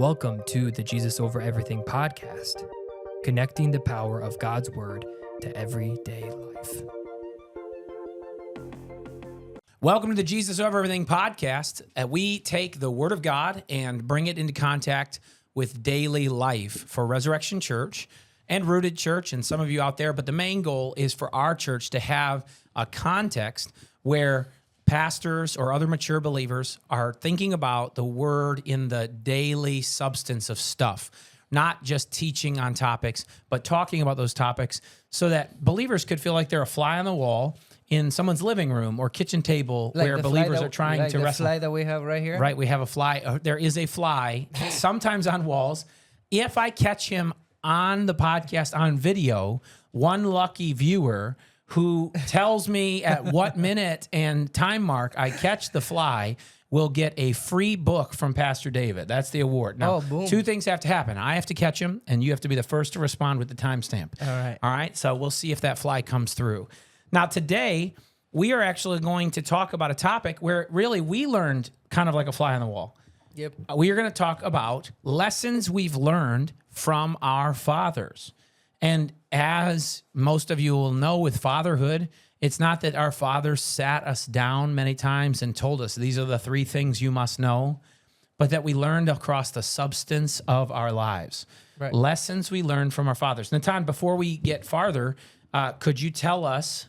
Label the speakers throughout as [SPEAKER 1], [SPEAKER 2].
[SPEAKER 1] Welcome to the Jesus Over Everything podcast, connecting the power of God's Word to everyday life.
[SPEAKER 2] Welcome to the Jesus Over Everything podcast. We take the Word of God and bring it into contact with daily life for Resurrection Church and Rooted Church and some of you out there. But the main goal is for our church to have a context where pastors or other mature believers are thinking about the Word in the daily substance of stuff, not just teaching on topics, but talking about those topics so that believers could feel like they're a fly on the wall in someone's living room or kitchen table where believers are trying to wrestle.
[SPEAKER 3] The fly that we have right here?
[SPEAKER 2] Right, we have a fly. There is a fly, sometimes on walls. If I catch him on the podcast on video, one lucky viewer who tells me at what minute and time mark I catch the fly will get a free book from Pastor David. That's the award. Now, two things have to happen. I have to catch him, and you have to be the first to respond with the timestamp. All right, so we'll see if that fly comes through. Now, today, we are actually going to talk about a topic where really we learned kind of like a fly on the wall.
[SPEAKER 3] Yep.
[SPEAKER 2] We are going to talk about lessons we've learned from our fathers. And as most of you will know with fatherhood, it's not that our fathers sat us down many times and told us these are the three things you must know, but that we learned across the substance of our lives. Right. Lessons we learned from our fathers. Natan, before we get farther, could you tell us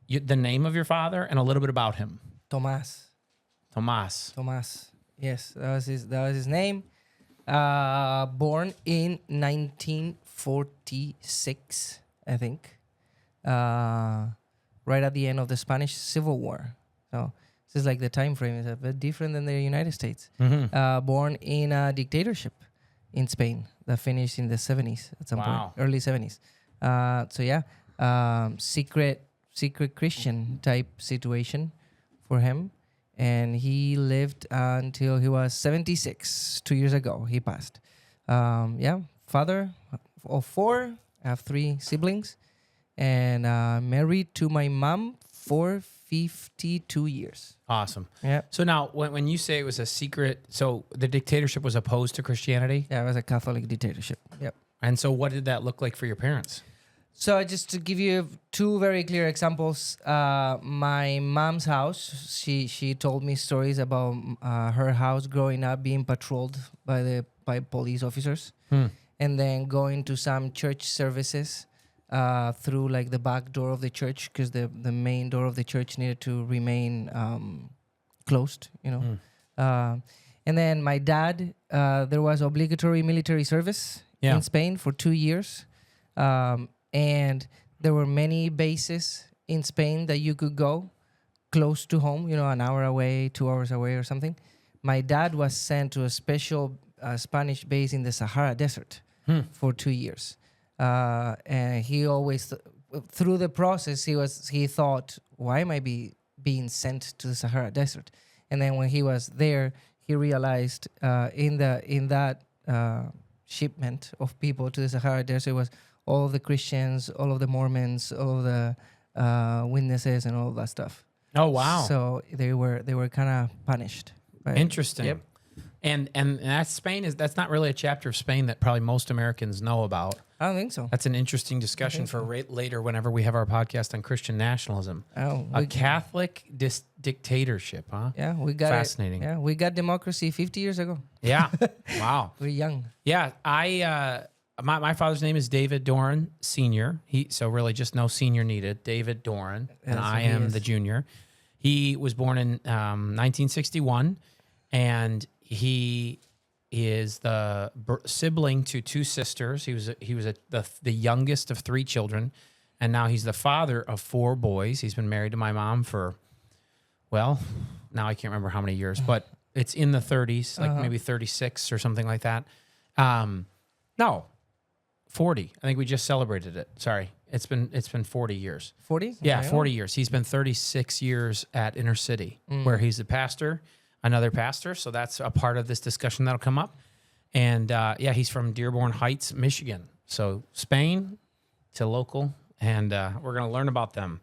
[SPEAKER 2] the name of your father and a little bit about him?
[SPEAKER 3] Tomás. Yes, that was his name. Born in 1946, I think. Right at the end of the Spanish Civil War. So this is like the time frame is a bit different than the United States. Mm-hmm. Born in a dictatorship in Spain that finished in the 70s at some point, early 70s. Secret Christian type situation for him. And he lived until he was 76. 2 years ago, he passed. Father of four. I have three siblings. And married to my mom for 52 years.
[SPEAKER 2] Awesome.
[SPEAKER 3] Yeah.
[SPEAKER 2] So now, when you say it was a secret, so the dictatorship was opposed to Christianity?
[SPEAKER 3] Yeah, it was a Catholic dictatorship. Yep.
[SPEAKER 2] And so what did that look like for your parents?
[SPEAKER 3] So just to give you two very clear examples, my mom's house, she told me stories about her house growing up being patrolled by police officers, and then going to some church services through like the back door of the church because the main door of the church needed to remain closed, you know. And then my dad, there was obligatory military service in Spain for 2 years. And there were many bases in Spain that you could go close to home, you know, an hour away, 2 hours away or something. My dad was sent to a special Spanish base in the Sahara Desert for 2 years. And he always, through the process, he thought, why am I being sent to the Sahara Desert? And then when he was there, he realized in that shipment of people to the Sahara Desert was all of the Christians, all of the Mormons, all of the witnesses, and all of that stuff.
[SPEAKER 2] Oh wow!
[SPEAKER 3] So they were kind of punished. Right?
[SPEAKER 2] Interesting.
[SPEAKER 3] Yep.
[SPEAKER 2] And that's not really a chapter of Spain that probably most Americans know about.
[SPEAKER 3] I don't think so.
[SPEAKER 2] That's an interesting discussion for later whenever we have our podcast on Christian nationalism. A Catholic dictatorship, huh?
[SPEAKER 3] Yeah, we got
[SPEAKER 2] fascinating.
[SPEAKER 3] Yeah, we got democracy 50 years ago.
[SPEAKER 2] Yeah. Wow.
[SPEAKER 3] We're young.
[SPEAKER 2] Yeah, My father's name is David Doran Sr. So really just no senior needed. David Doran, and I am the junior. He was born in 1961, and he is the sibling to two sisters. He was the youngest of three children, and now he's the father of four boys. He's been married to my mom for, well, now I can't remember how many years, but it's in the 30s, like maybe 36 or something like that. No. 40. I think we just celebrated it. Sorry. It's been 40 years.
[SPEAKER 3] 40?
[SPEAKER 2] Yeah, 40 years. He's been 36 years at Inner City, where he's a pastor, another pastor. So that's a part of this discussion that'll come up. And he's from Dearborn Heights, Michigan. So Spain to local, and we're going to learn about them.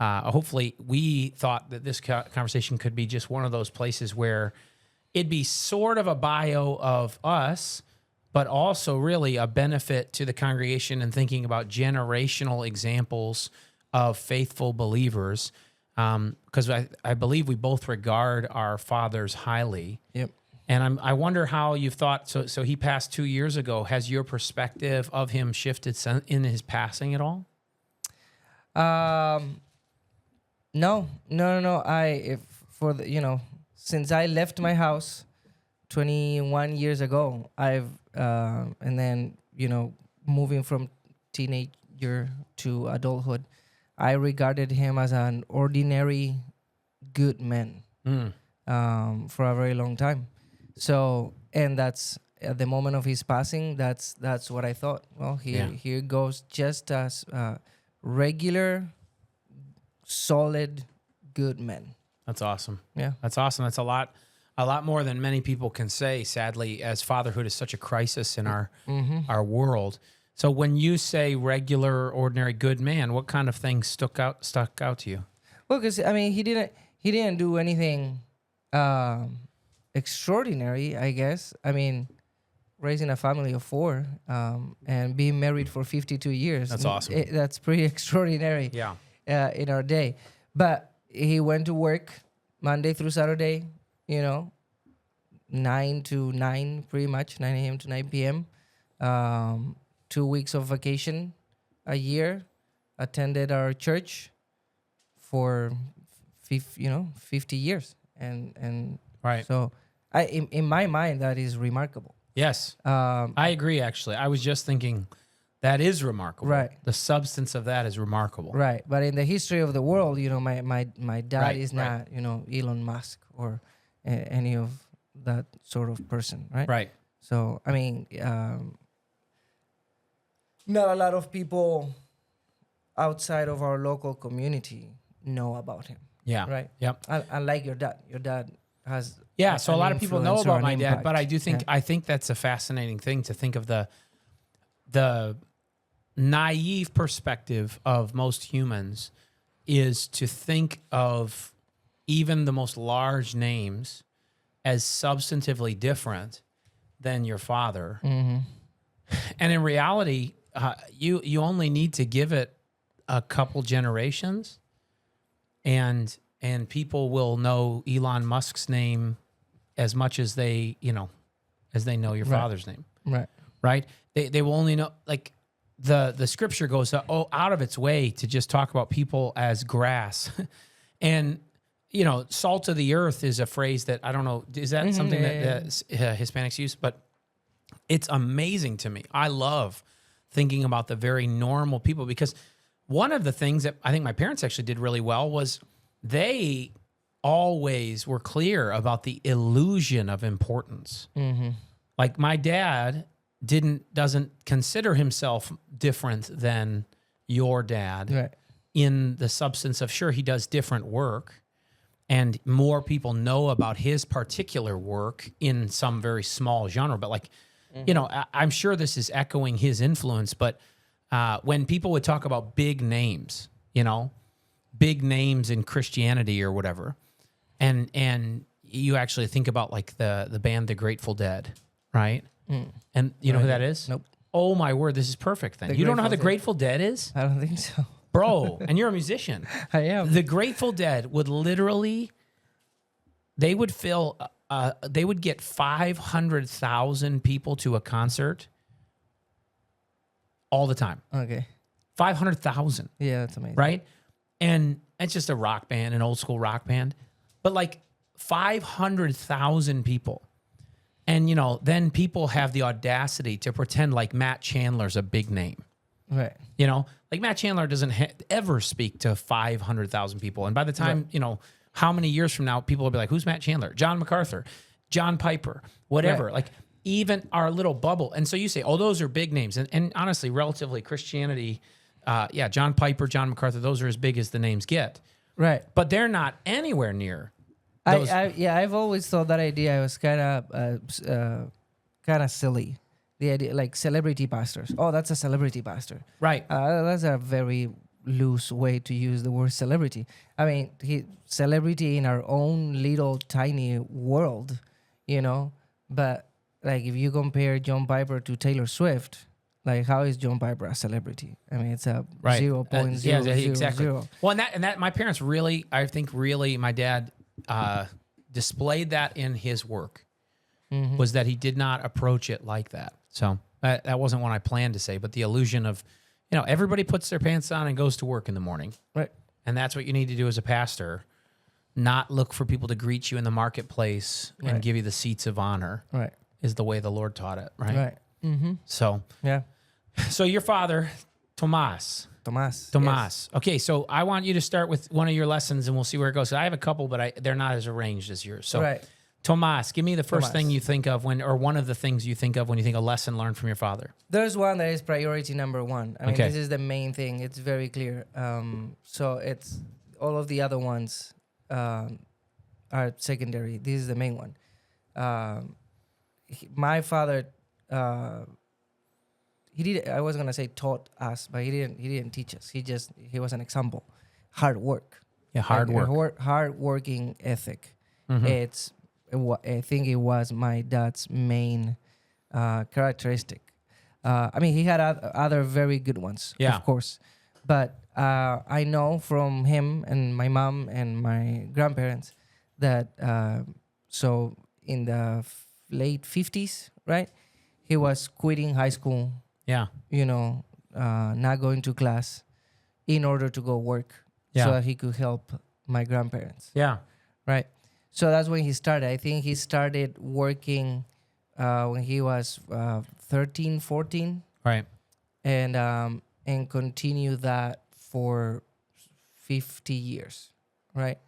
[SPEAKER 2] Hopefully, we thought that this conversation could be just one of those places where it'd be sort of a bio of us, but also really a benefit to the congregation and thinking about generational examples of faithful believers. Because I believe we both regard our fathers highly.
[SPEAKER 3] Yep.
[SPEAKER 2] And I wonder how you've thought, so he passed 2 years ago. Has your perspective of him shifted in his passing at all?
[SPEAKER 3] No. Since I left my house 21 years ago, and then, moving from teenager to adulthood, I regarded him as an ordinary good man for a very long time. So, and that's at the moment of his passing, that's what I thought. Well, here goes just as regular, solid, good man.
[SPEAKER 2] That's awesome.
[SPEAKER 3] Yeah.
[SPEAKER 2] That's awesome. That's a lot more than many people can say, sadly, as fatherhood is such a crisis in our world. So when you say regular, ordinary, good man, what kind of things stuck out to you?
[SPEAKER 3] Well, because he didn't do anything extraordinary, I guess. Raising a family of 4 and being married for 52 years.
[SPEAKER 2] That's awesome.
[SPEAKER 3] That's pretty extraordinary.
[SPEAKER 2] Yeah.
[SPEAKER 3] In our day, but he went to work Monday through Saturday. 9 to 9, pretty much 9 a.m. to 9 p.m. 2 weeks of vacation a year. Attended our church for 50 years, and
[SPEAKER 2] right.
[SPEAKER 3] So in my mind, that is remarkable.
[SPEAKER 2] Yes, I agree. Actually, I was just thinking that is remarkable.
[SPEAKER 3] Right.
[SPEAKER 2] The substance of that is remarkable.
[SPEAKER 3] Right. But in the history of the world, my dad is not Elon Musk or any of that sort of person. Right.
[SPEAKER 2] Right.
[SPEAKER 3] So not a lot of people outside of our local community know about him.
[SPEAKER 2] Yeah.
[SPEAKER 3] Right.
[SPEAKER 2] Yep.
[SPEAKER 3] Unlike your dad. Your dad has
[SPEAKER 2] so a lot of people know
[SPEAKER 3] influence or
[SPEAKER 2] about
[SPEAKER 3] an
[SPEAKER 2] my dad,
[SPEAKER 3] impact.
[SPEAKER 2] but I do think
[SPEAKER 3] Yeah.
[SPEAKER 2] I think that's a fascinating thing to think of the naive perspective of most humans is to think of even the most large names as substantively different than your father.
[SPEAKER 3] Mm-hmm.
[SPEAKER 2] And in reality, you only need to give it a couple generations, and people will know Elon Musk's name as much as they know your father's name.
[SPEAKER 3] Right.
[SPEAKER 2] Right? They will only know, like, the scripture goes out of its way to just talk about people as grass. And salt of the earth is a phrase that I don't know, is that something that Hispanics use? But it's amazing to me. I love thinking about the very normal people, because one of the things that I think my parents actually did really well was they always were clear about the illusion of importance.
[SPEAKER 3] Mm-hmm.
[SPEAKER 2] Like, my dad doesn't consider himself different than your dad,
[SPEAKER 3] Right.
[SPEAKER 2] in the substance of, sure, he does different work and more people know about his particular work in some very small genre. But like, I'm sure this is echoing his influence, but when people would talk about big names in Christianity or whatever, and you actually think about like the band, The Grateful Dead, right? And you know who that is?
[SPEAKER 3] Nope.
[SPEAKER 2] Oh my word, this is perfect then. You don't know how the Grateful Dead is?
[SPEAKER 3] I don't think so.
[SPEAKER 2] Bro, and you're a musician.
[SPEAKER 3] I am.
[SPEAKER 2] The Grateful Dead would literally, they would get 500,000 people to a concert all the time.
[SPEAKER 3] Okay.
[SPEAKER 2] 500,000,
[SPEAKER 3] Yeah, that's amazing.
[SPEAKER 2] right? And it's just a rock band, an old school rock band. But like 500,000 people. And, then people have the audacity to pretend like Matt Chandler's a big name.
[SPEAKER 3] Right.
[SPEAKER 2] Like Matt Chandler doesn't ever speak to 500,000 people. And by the time, how many years from now, people will be like, who's Matt Chandler? John MacArthur, John Piper, whatever.
[SPEAKER 3] Right.
[SPEAKER 2] Like, even our little bubble. And so you say, oh, those are big names. And honestly, relatively, Christianity, John Piper, John MacArthur, those are as big as the names get.
[SPEAKER 3] Right.
[SPEAKER 2] But they're not anywhere near those.
[SPEAKER 3] I've always thought that idea was kind of silly. The idea, like celebrity pastors. Oh, that's a celebrity pastor.
[SPEAKER 2] Right.
[SPEAKER 3] That's a very loose way to use the word celebrity. I mean, celebrity in our own little tiny world you know. But like if you compare John Piper to Taylor Swift, like how is John Piper a celebrity? I mean, it's a
[SPEAKER 2] Right.
[SPEAKER 3] 0.000.
[SPEAKER 2] Exactly. Well, and that my parents really, I think really my dad displayed that in his work, was that he did not approach it like that. So that wasn't what I planned to say, but the illusion of, everybody puts their pants on and goes to work in the morning.
[SPEAKER 3] Right.
[SPEAKER 2] And that's what you need to do as a pastor, not look for people to greet you in the marketplace and
[SPEAKER 3] Right.
[SPEAKER 2] give you the seats of honor.
[SPEAKER 3] Right.
[SPEAKER 2] Is the way the Lord taught it, right?
[SPEAKER 3] Right. Mm-hmm.
[SPEAKER 2] So
[SPEAKER 3] Yeah.
[SPEAKER 2] your father, Tomas.
[SPEAKER 3] Tomas.
[SPEAKER 2] Tomas. Okay, so I want you to start with one of your lessons, and we'll see where it goes. So I have a couple, but they're not as arranged as yours. So,
[SPEAKER 3] Right.
[SPEAKER 2] Tomas, give me the first
[SPEAKER 3] Tomas.
[SPEAKER 2] thing you think of or one of the things you think of when you think a lesson learned from your father.
[SPEAKER 3] There's one that is priority number one. I mean,
[SPEAKER 2] Okay.
[SPEAKER 3] this is the main thing. It's very clear. So it's all of the other ones are secondary. This is the main one. My father, he did. I was gonna say taught us, but he didn't. He didn't teach us. He was an example. Hard work.
[SPEAKER 2] Yeah, hard
[SPEAKER 3] Like,
[SPEAKER 2] work.
[SPEAKER 3] hard working ethic.
[SPEAKER 2] Mhm.
[SPEAKER 3] I think it was my dad's main characteristic. I mean, he had other very good ones,
[SPEAKER 2] Yeah.
[SPEAKER 3] of course. But I know from him and my mom and my grandparents that so in the late 50s, right? He was quitting high school,
[SPEAKER 2] Yeah.
[SPEAKER 3] not going to class in order to go work
[SPEAKER 2] Yeah.
[SPEAKER 3] so that he could help my grandparents.
[SPEAKER 2] Yeah.
[SPEAKER 3] Right. So that's when he started. I think he started working when he was 13, 14,
[SPEAKER 2] Right.
[SPEAKER 3] and continued that for 50 years, right?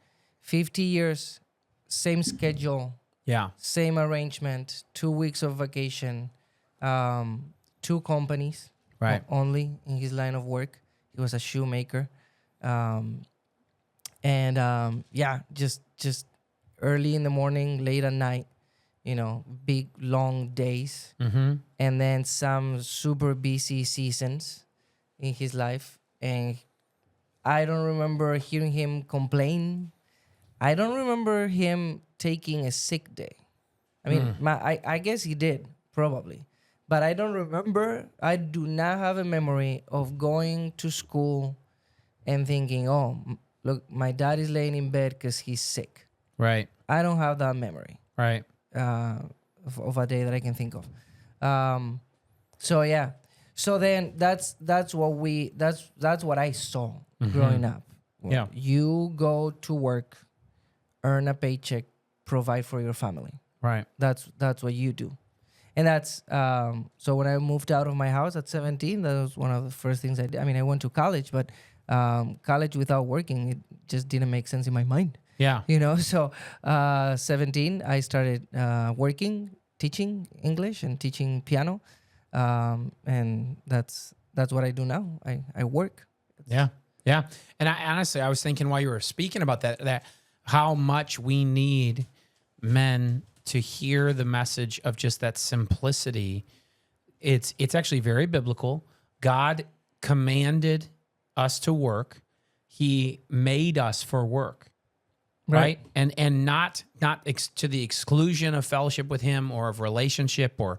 [SPEAKER 3] 50 years, same schedule,
[SPEAKER 2] Yeah.
[SPEAKER 3] same arrangement, 2 weeks of vacation, 2 companies
[SPEAKER 2] Right.
[SPEAKER 3] only in his line of work. He was a shoemaker. Just early in the morning, late at night, big long days,
[SPEAKER 2] Mm-hmm.
[SPEAKER 3] and then some super busy seasons in his life. And I don't remember hearing him complain. I don't remember him taking a sick day. I mean, I guess he did, probably. But I don't remember. I do not have a memory of going to school and thinking, oh, look, my dad is laying in bed because he's sick.
[SPEAKER 2] Right.
[SPEAKER 3] I don't have that memory
[SPEAKER 2] Right.
[SPEAKER 3] of a day that I can think of. So yeah. So then that's what I saw growing up.
[SPEAKER 2] Yeah.
[SPEAKER 3] You go to work, earn a paycheck, provide for your family.
[SPEAKER 2] Right.
[SPEAKER 3] That's what you do. And that's so when I moved out of my house at 17, that was one of the first things I did. I mean, I went to college, but college without working, it just didn't make sense in my mind.
[SPEAKER 2] Yeah.
[SPEAKER 3] So 17, I started working, teaching English and teaching piano. And that's what I do now. I work.
[SPEAKER 2] Yeah. Yeah. And honestly, I was thinking while you were speaking about that how much we need men to hear the message of just that simplicity. It's actually very biblical. God commanded us to work. He made us for work. Right. And not to the exclusion of fellowship with him or of relationship or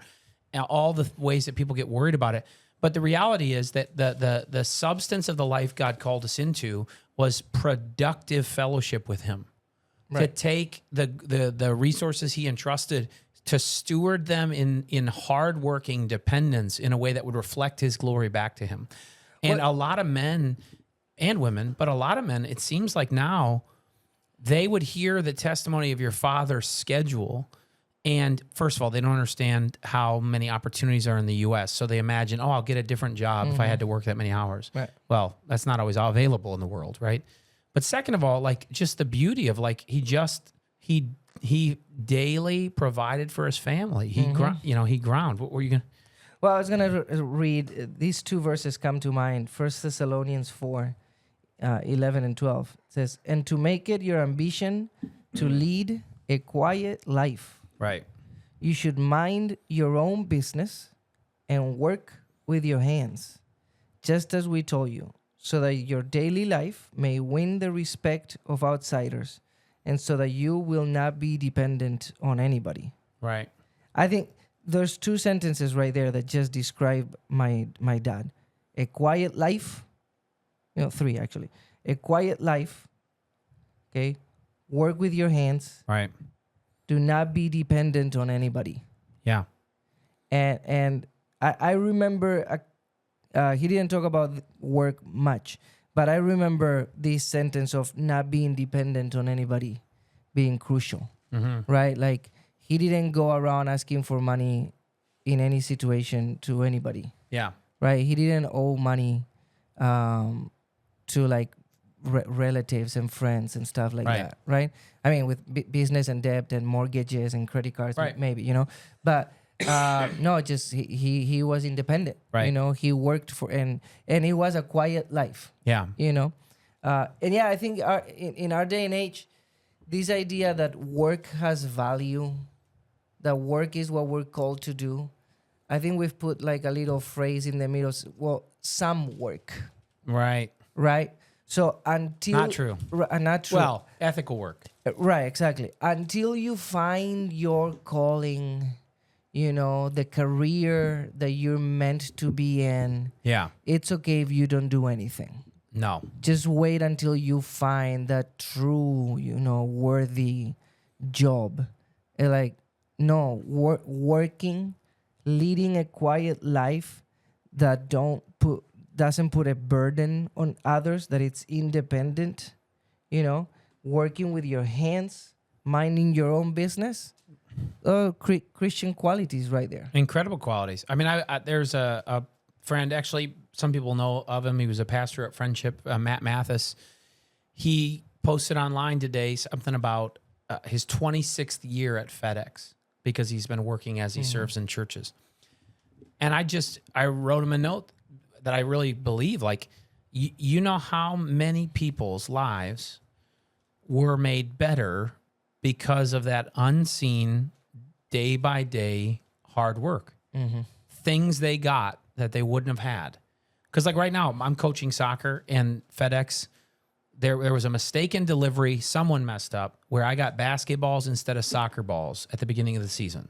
[SPEAKER 2] all the ways that people get worried about it. But the reality is that the substance of the life God called us into was productive fellowship with him. Right. To take the resources he entrusted, to steward them in hardworking dependence in a way that would reflect his glory back to him. And a lot of men and women, but a lot of men, it seems like now, they would hear the testimony of your father's schedule. And first of all, they don't understand how many opportunities are in the U.S. So they imagine, I'll get a different job if I had to work that many hours. Right. Well, that's not always available in the world, right? But second of all, like just the beauty of like he daily provided for his family. He he ground. What were you gonna?
[SPEAKER 3] Well, I was gonna read these 2 verses come to mind. 1 Thessalonians 4, 11 and 12 it says, "And to make it your ambition to lead a quiet life,
[SPEAKER 2] right?
[SPEAKER 3] You should mind your own business and work with your hands, just as we told you, so that your daily life may win the respect of outsiders, and so that you will not be dependent on anybody."
[SPEAKER 2] Right.
[SPEAKER 3] I think there's two sentences right there that just describe my dad. A quiet life, three actually. A quiet life, okay? Work with your hands.
[SPEAKER 2] Right.
[SPEAKER 3] Do not be dependent on anybody.
[SPEAKER 2] Yeah.
[SPEAKER 3] And I remember he didn't talk about work much, but I remember this sentence of not being dependent on anybody being crucial, right? Like he didn't go around asking for money in any situation to anybody.
[SPEAKER 2] Yeah.
[SPEAKER 3] Right? He didn't owe money to like relatives and friends and stuff like that, right? I mean, with business and debt and mortgages and credit cards, maybe, but no, just he was independent,
[SPEAKER 2] right?
[SPEAKER 3] He worked for and it was a quiet life,
[SPEAKER 2] yeah,
[SPEAKER 3] and yeah, I think in our day and age, this idea that work has value, that work is what we're called to do, I think we've put like a little phrase in the middle. Well, some work,
[SPEAKER 2] right?
[SPEAKER 3] So until
[SPEAKER 2] not true.
[SPEAKER 3] Not true.
[SPEAKER 2] Well, ethical work.
[SPEAKER 3] Right, exactly. Until you find your calling, the career that you're meant to be in.
[SPEAKER 2] Yeah.
[SPEAKER 3] It's okay if you don't do anything.
[SPEAKER 2] No.
[SPEAKER 3] Just wait until you find that true, worthy job. Working, leading a quiet life that doesn't put a burden on others, that it's independent, working with your hands, minding your own business. Christian qualities right there.
[SPEAKER 2] Incredible qualities. I mean, there's a friend, actually, some people know of him. He was a pastor at Friendship, Matt Mathis. He posted online today something about his 26th year at FedEx because he's been working as he serves in churches. And I wrote him a note that I really believe, like, you know how many people's lives were made better because of that unseen, day-by-day hard work. Things they got that they wouldn't have had. Because like right now, I'm coaching soccer, and FedEx, there was a mistake in delivery. Someone messed up where I got basketballs instead of soccer balls at the beginning of the season.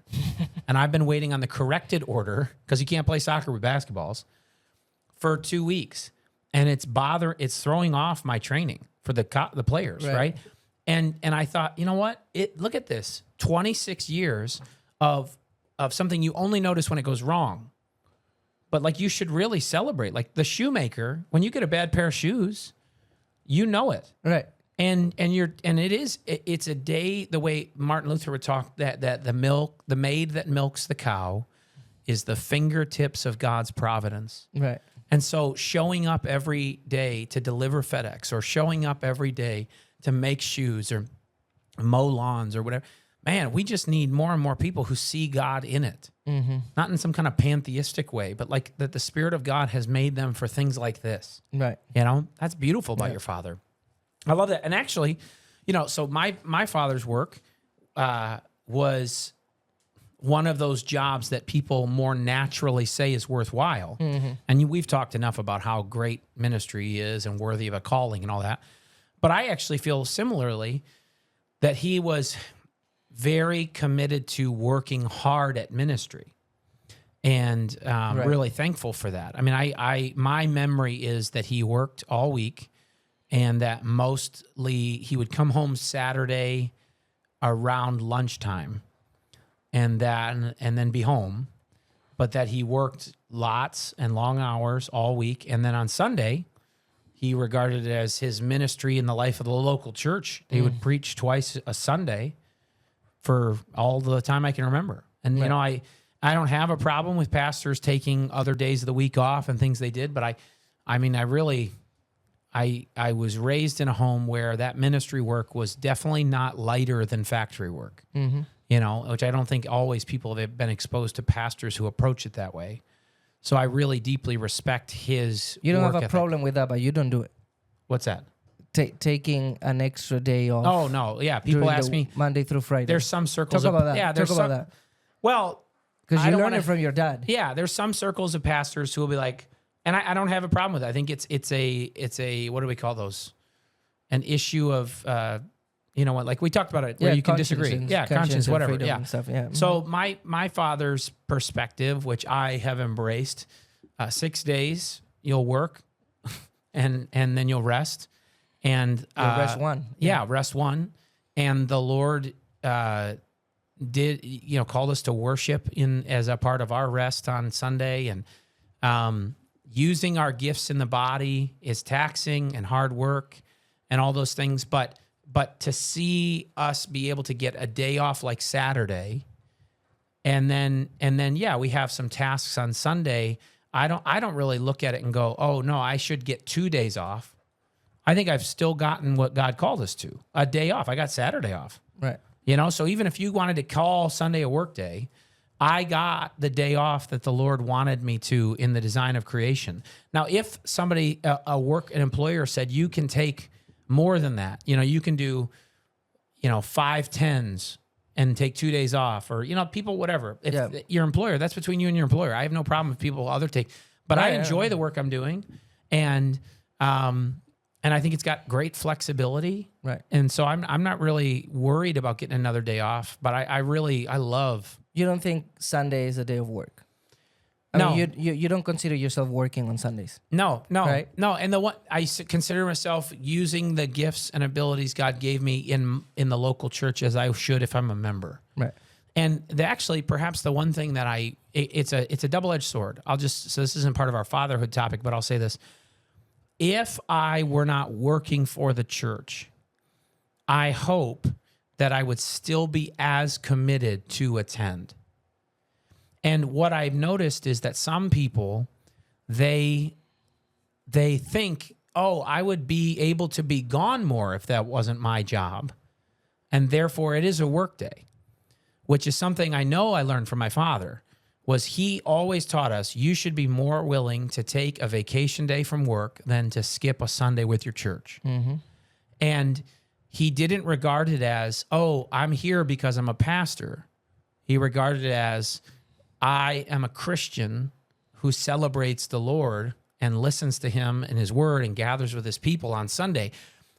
[SPEAKER 2] And I've been waiting on the corrected order, because you can't play soccer with basketballs, for 2 weeks. And it's throwing off my training for the players, right? And I thought, you know what? Look at this. 26 years of something you only notice when it goes wrong. But like, you should really celebrate. Like the shoemaker, when you get a bad pair of shoes, you know it.
[SPEAKER 3] Right.
[SPEAKER 2] And it's a day, the way Martin Luther would talk, that the maid that milks the cow is the fingertips of God's providence.
[SPEAKER 3] Right.
[SPEAKER 2] And so showing up every day to deliver FedEx, or showing up every day to make shoes or mow lawns or whatever, man, we just need more and more people who see God in it. Not in some kind of pantheistic way, but like that the Spirit of God has made them for things like this.
[SPEAKER 3] Right.
[SPEAKER 2] That's beautiful about your father. I love that. And actually, so my father's work was one of those jobs that people more naturally say is worthwhile. And we've talked enough about how great ministry is and worthy of a calling and all that. But I actually feel similarly that he was very committed to working hard at ministry, and really thankful for that. I mean, my memory is that he worked all week, and that mostly he would come home Saturday around lunchtime, and then be home, but that he worked lots and long hours all week, and then on Sunday, he regarded it as his ministry in the life of the local church. He would preach twice a Sunday for all the time I can remember. And, I don't have a problem with pastors taking other days of the week off and things they did, but I was raised in a home where that ministry work was definitely not lighter than factory work, which I don't think always people have been exposed to pastors who approach it that way. So I really deeply respect his
[SPEAKER 3] You don't
[SPEAKER 2] work
[SPEAKER 3] have a
[SPEAKER 2] ethic.
[SPEAKER 3] problem with that, but you don't do it.
[SPEAKER 2] What's that?
[SPEAKER 3] Taking an extra day off.
[SPEAKER 2] Oh, no. Yeah. People ask me.
[SPEAKER 3] Monday through Friday.
[SPEAKER 2] There's some circles.
[SPEAKER 3] Talk about that.
[SPEAKER 2] Yeah.
[SPEAKER 3] Talk about that.
[SPEAKER 2] Well,
[SPEAKER 3] because you learned it from your dad.
[SPEAKER 2] Yeah. There's some circles of pastors who will be like, and I don't have a problem with it. I think it's a what do we call those? An issue of you know what, like we talked about it, where you can disagree. Yeah, conscience, whatever. Yeah.
[SPEAKER 3] And stuff, yeah.
[SPEAKER 2] So my father's perspective, which I have embraced, 6 days you'll work, and then you'll rest, and
[SPEAKER 3] rest one.
[SPEAKER 2] Yeah, rest one, and the Lord did, you know, called us to worship as a part of our rest on Sunday, and using our gifts in the body is taxing and hard work and all those things, but to see us be able to get a day off like Saturday, and then yeah, we have some tasks on Sunday. I don't really look at it and go, oh no, I should get 2 days off. I think I've still gotten what God called us to, a day off. I got Saturday off.
[SPEAKER 3] Right.
[SPEAKER 2] You know, so even if you wanted to call Sunday a work day, I got the day off that the Lord wanted me to in the design of creation. Now, if somebody, an employer said you can take more than that, you know, you can do, you know, 5 10s and take 2 days off, or, you know, people, whatever. If your employer, that's between you and your employer. I have no problem if people other take, but I enjoy the work I'm doing, and I think it's got great flexibility.
[SPEAKER 3] Right.
[SPEAKER 2] And so I'm not really worried about getting another day off, but I love.
[SPEAKER 3] You don't think Sunday is a day of work?
[SPEAKER 2] No.
[SPEAKER 3] I mean, you don't consider yourself working on Sundays?
[SPEAKER 2] No.
[SPEAKER 3] Right?
[SPEAKER 2] No. And I consider myself using the gifts and abilities God gave me in the local church as I should if I'm a member.
[SPEAKER 3] Right.
[SPEAKER 2] And actually, perhaps the one thing that it's a double-edged sword. So this isn't part of our fatherhood topic, but I'll say this. If I were not working for the church, I hope that I would still be as committed to attend. And what I've noticed is that some people, they think, oh, I would be able to be gone more if that wasn't my job. And therefore it is a work day, which is something I know I learned from my father, was he always taught us you should be more willing to take a vacation day from work than to skip a Sunday with your church. Mm-hmm. And he didn't regard it as, oh, I'm here because I'm a pastor. He regarded it as, I am a Christian who celebrates the Lord and listens to him and his word and gathers with his people on Sunday.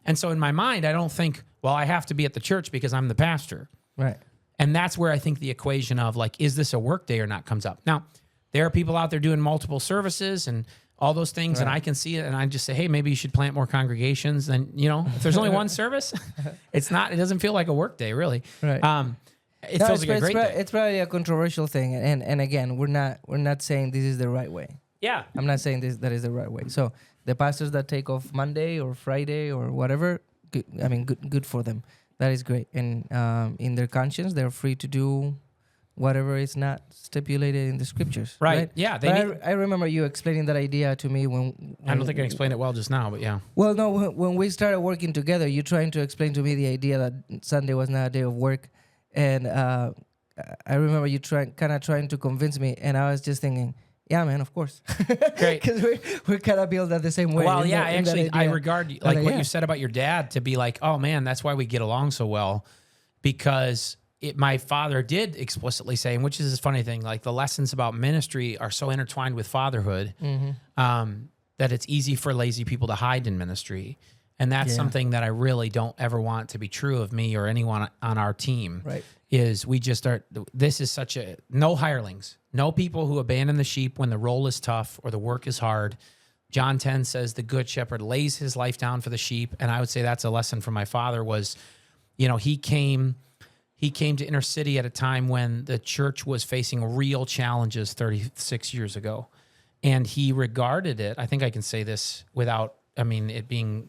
[SPEAKER 2] And so in my mind, I don't think, well, I have to be at the church because I'm the pastor.
[SPEAKER 3] Right.
[SPEAKER 2] And that's where I think the equation of, like, is this a work day or not comes up. Now, there are people out there doing multiple services and all those things, and I can see it, and I just say, hey, maybe you should plant more congregations. Then, you know, if there's only one service, it doesn't feel like a work day, really.
[SPEAKER 3] Right.
[SPEAKER 2] It feels like a great day.
[SPEAKER 3] It's probably a controversial thing, and again, we're not saying this is the right way.
[SPEAKER 2] Yeah.
[SPEAKER 3] I'm not saying that is the right way. So the pastors that take off Monday or Friday or whatever, good for them. That is great. And in their conscience, they're free to do whatever is not stipulated in the scriptures.
[SPEAKER 2] Right. Yeah.
[SPEAKER 3] I remember you explaining that idea to me when
[SPEAKER 2] I don't think I explained it well just now, but yeah.
[SPEAKER 3] Well, no, when we started working together, you trying to explain to me the idea that Sunday was not a day of work. And I remember you trying to convince me. And I was just thinking, yeah, man, of course.
[SPEAKER 2] Great.
[SPEAKER 3] Because we're kind of built that the same way.
[SPEAKER 2] Well, yeah, actually, I regard like what you said about your dad to be like, oh, man, that's why we get along so well. Because my father did explicitly say, and which is this funny thing, like the lessons about ministry are so intertwined with fatherhood that it's easy for lazy people to hide in ministry. And that's something that I really don't ever want to be true of me or anyone on our team.
[SPEAKER 3] Right.
[SPEAKER 2] Is we just are, this is such no hirelings, no people who abandon the sheep when the role is tough or the work is hard. John 10 says the good shepherd lays his life down for the sheep. And I would say that's a lesson from my father was, you know, he came to inner city at a time when the church was facing real challenges 36 years ago. And he regarded it, I think I can say this without, it being,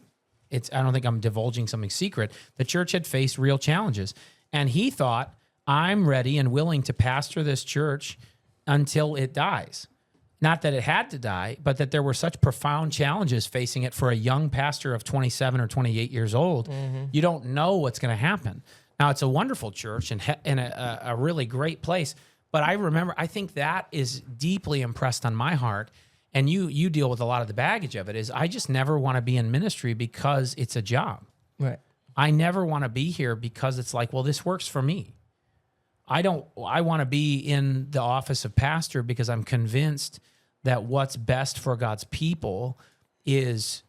[SPEAKER 2] I don't think I'm divulging something secret. The church had faced real challenges. And he thought, I'm ready and willing to pastor this church until it dies. Not that it had to die, but that there were such profound challenges facing it for a young pastor of 27 or 28 years old. Mm-hmm. You don't know what's going to happen. Now, it's a wonderful church and a really great place. But I think that is deeply impressed on my heart. And you deal with a lot of the baggage of it, is I just never want to be in ministry because it's a job.
[SPEAKER 3] Right.
[SPEAKER 2] I never want to be here because it's like, well, this works for me. I want to be in the office of pastor because I'm convinced that what's best for God's people is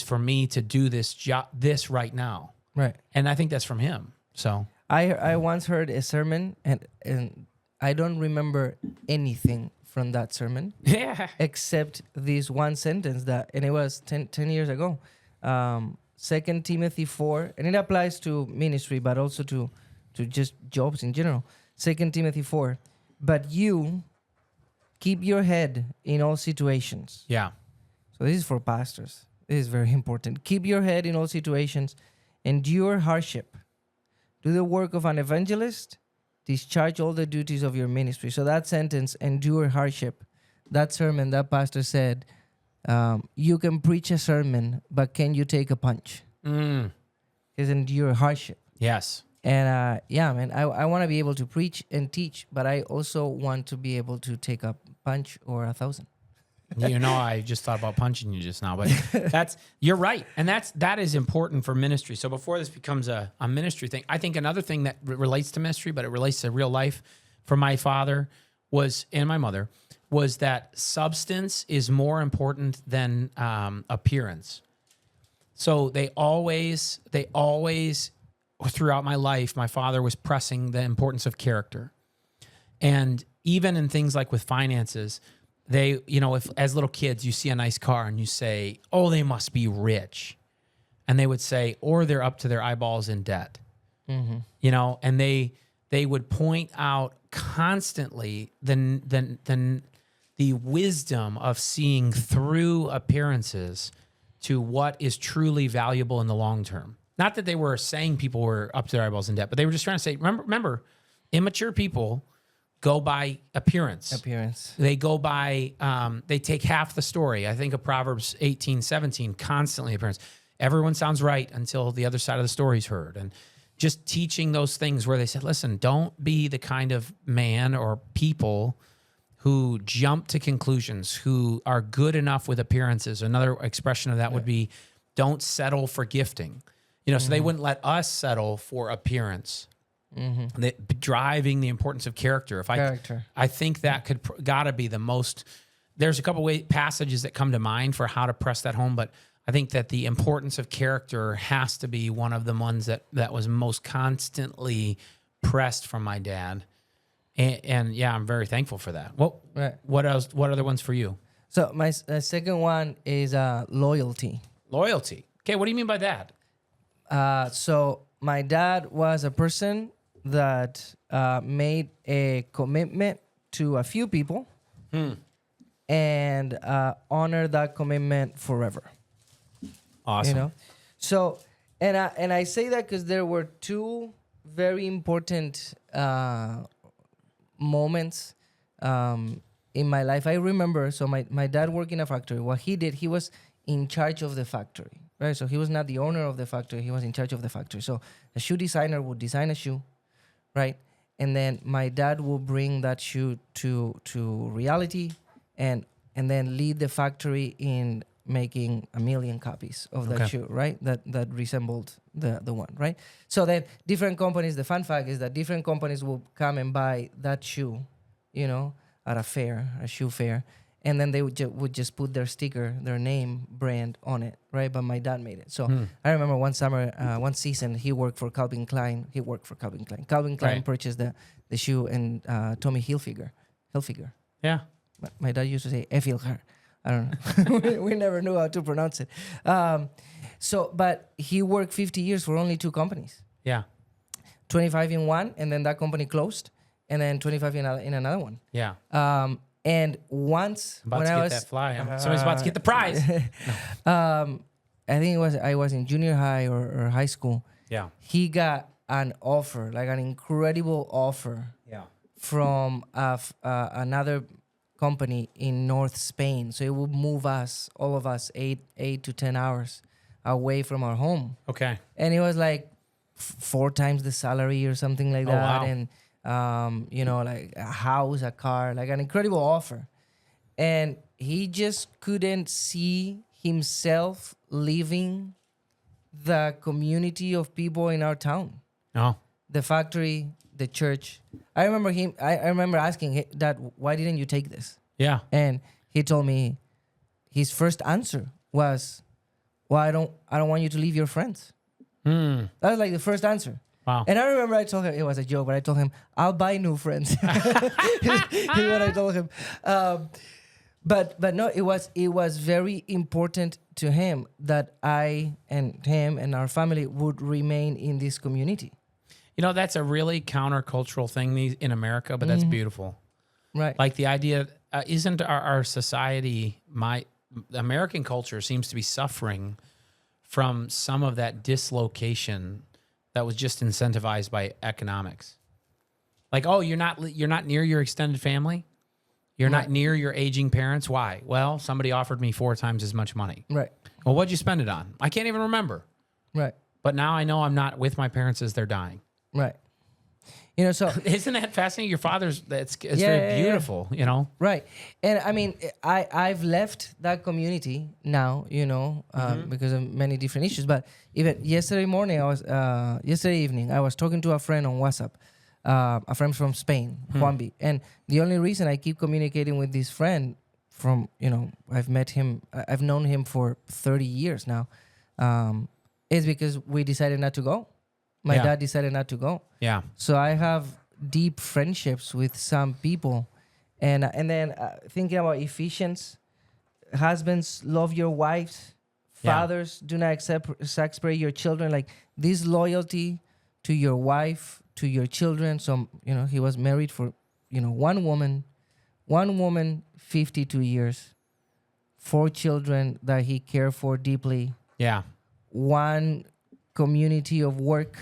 [SPEAKER 2] for me to do this job, this right now.
[SPEAKER 3] Right.
[SPEAKER 2] And I think that's from him. So
[SPEAKER 3] I once heard a sermon, and I don't remember anything from that sermon
[SPEAKER 2] yeah.
[SPEAKER 3] except this one sentence and it was 10 years ago. 2 Timothy 4, and it applies to ministry, but also to just jobs in general. 2 Timothy 4, but you keep your head in all situations.
[SPEAKER 2] Yeah.
[SPEAKER 3] So this is for pastors. This is very important. Keep your head in all situations. Endure hardship. Do the work of an evangelist. Discharge all the duties of your ministry. So that sentence, endure hardship, that sermon, that pastor said, you can preach a sermon, but can you take a punch? Because endure hardship.
[SPEAKER 2] Yes.
[SPEAKER 3] And yeah, man, I want to be able to preach and teach, but I also want to be able to take a punch or 1,000.
[SPEAKER 2] You know, I just thought about punching you just now, but you're right. And that is important for ministry. So before this becomes a ministry thing, I think another thing that relates to ministry, but it relates to real life for my father and my mother was that substance is more important than appearance. So they always, throughout my life, my father was pressing the importance of character. And even in things like with finances, if as little kids, you see a nice car and you say, oh, they must be rich. And they would say, or they're up to their eyeballs in debt. Mm-hmm. And they would point out constantly the wisdom of seeing through appearances to what is truly valuable in the long term. Not that they were saying people were up to their eyeballs in debt, but they were just trying to say, remember, immature people go by appearance. They go by, they take half the story. I think of Proverbs 18:17, constantly appearance. Everyone sounds right until the other side of the story's heard. And just teaching those things where they said, listen, don't be the kind of man or people who jump to conclusions, who are good enough with appearances. Another expression of that would be, don't settle for gifting. So they wouldn't let us settle for appearance. Mm-hmm. Driving the importance of character. I think that gotta be the most. There's a couple passages that come to mind for how to press that home, but I think that the importance of character has to be one of the ones that was most constantly pressed from my dad. And yeah, I'm very thankful for that. What else? What other ones for you?
[SPEAKER 3] So my second one is loyalty.
[SPEAKER 2] Loyalty. Okay, what do you mean by that?
[SPEAKER 3] So my dad was a person that made a commitment to a few people and honored that commitment forever.
[SPEAKER 2] Awesome.
[SPEAKER 3] So and I say that because there were two very important moments in my life. I remember, so my dad worked in a factory. What he did, he was in charge of the factory, right? So he was not the owner of the factory. He was in charge of the factory. So a shoe designer would design a shoe, right? And then my dad will bring that shoe to reality and then lead the factory in making 1 million copies of that shoe, right? That resembled the one, right? So then different companies, the fun fact is that different companies will come and buy that shoe, at a shoe fair. And then they would just put their sticker, their name, brand on it, right? But my dad made it. So I remember one season, he worked for Calvin Klein. Calvin Klein purchased the shoe and Tommy Hilfiger.
[SPEAKER 2] Yeah.
[SPEAKER 3] My dad used to say Hilfiger. I don't know. we never knew how to pronounce it. But he worked 50 years for only two companies.
[SPEAKER 2] Yeah.
[SPEAKER 3] 25 in one, and then that company closed, and then 25 in another one.
[SPEAKER 2] Yeah.
[SPEAKER 3] And once
[SPEAKER 2] when I was that fly, somebody's about to get the prize.
[SPEAKER 3] I think I was in junior high or high school.
[SPEAKER 2] Yeah.
[SPEAKER 3] He got an offer, like an incredible offer.
[SPEAKER 2] Yeah.
[SPEAKER 3] From another company in North Spain. So it would move all of us, 8 to 10 hours away from our home.
[SPEAKER 2] Okay.
[SPEAKER 3] And it was like 4 times the salary or something like that.
[SPEAKER 2] Wow.
[SPEAKER 3] And like a house, a car, like an incredible offer. And he just couldn't see himself leaving the community of people in our town.
[SPEAKER 2] No.
[SPEAKER 3] The factory, the church. I remember asking Dad, why didn't you take this?
[SPEAKER 2] Yeah.
[SPEAKER 3] And he told me his first answer was, well, I don't want you to leave your friends. That was like the first answer.
[SPEAKER 2] Wow.
[SPEAKER 3] And I remember I told him, it was a joke, but I told him, I'll buy new friends. Is what I told him. But no, it was very important to him that I and him and our family would remain in this community.
[SPEAKER 2] You know, that's a really countercultural thing in America, but that's beautiful.
[SPEAKER 3] Right.
[SPEAKER 2] Like the idea, isn't our society, American culture seems to be suffering from some of that dislocation that was just incentivized by economics. Like, oh, you're not near your extended family. You're not near your aging parents. Why? Well, somebody offered me 4 times as much money.
[SPEAKER 3] Right.
[SPEAKER 2] Well, what'd you spend it on? I can't even remember.
[SPEAKER 3] Right.
[SPEAKER 2] But now I know I'm not with my parents as they're dying.
[SPEAKER 3] Right. You know, so
[SPEAKER 2] isn't that fascinating? Your father's, it's very beautiful, you know?
[SPEAKER 3] Right. And I mean, I've left that community now, you know, because of many different issues. But even yesterday evening, I was talking to a friend on WhatsApp, a friend from Spain, Juanbi. And the only reason I keep communicating with this friend from, you know, I've known him for 30 years now, is because we decided not to go. My dad decided not to go.
[SPEAKER 2] Yeah.
[SPEAKER 3] So I have deep friendships with some people. And then thinking about Ephesians, husbands, love your wives. Fathers, do not exasperate your children. Like this loyalty to your wife, to your children. So, you know, he was married for, you know, one woman, 52 years, 4 children that he cared for deeply.
[SPEAKER 2] Yeah.
[SPEAKER 3] One community of work,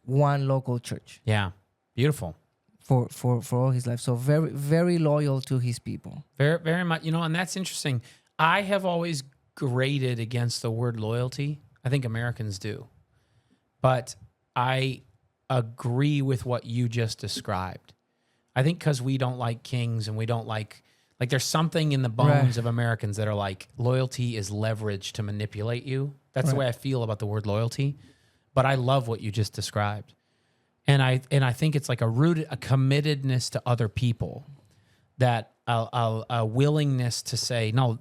[SPEAKER 3] 1 local church.
[SPEAKER 2] Yeah. Beautiful.
[SPEAKER 3] For all his life. So very, very loyal to his people.
[SPEAKER 2] Very, very much. You know, and that's interesting. I have always graded against the word loyalty. I think Americans do. But I agree with what you just described. I think because we don't like kings and we don't like there's something in the bones of Americans that are like loyalty is leverage to manipulate you. That's the way I feel about the word loyalty. But I love what you just described. And I think it's like a committedness to other people, that a willingness to say, no,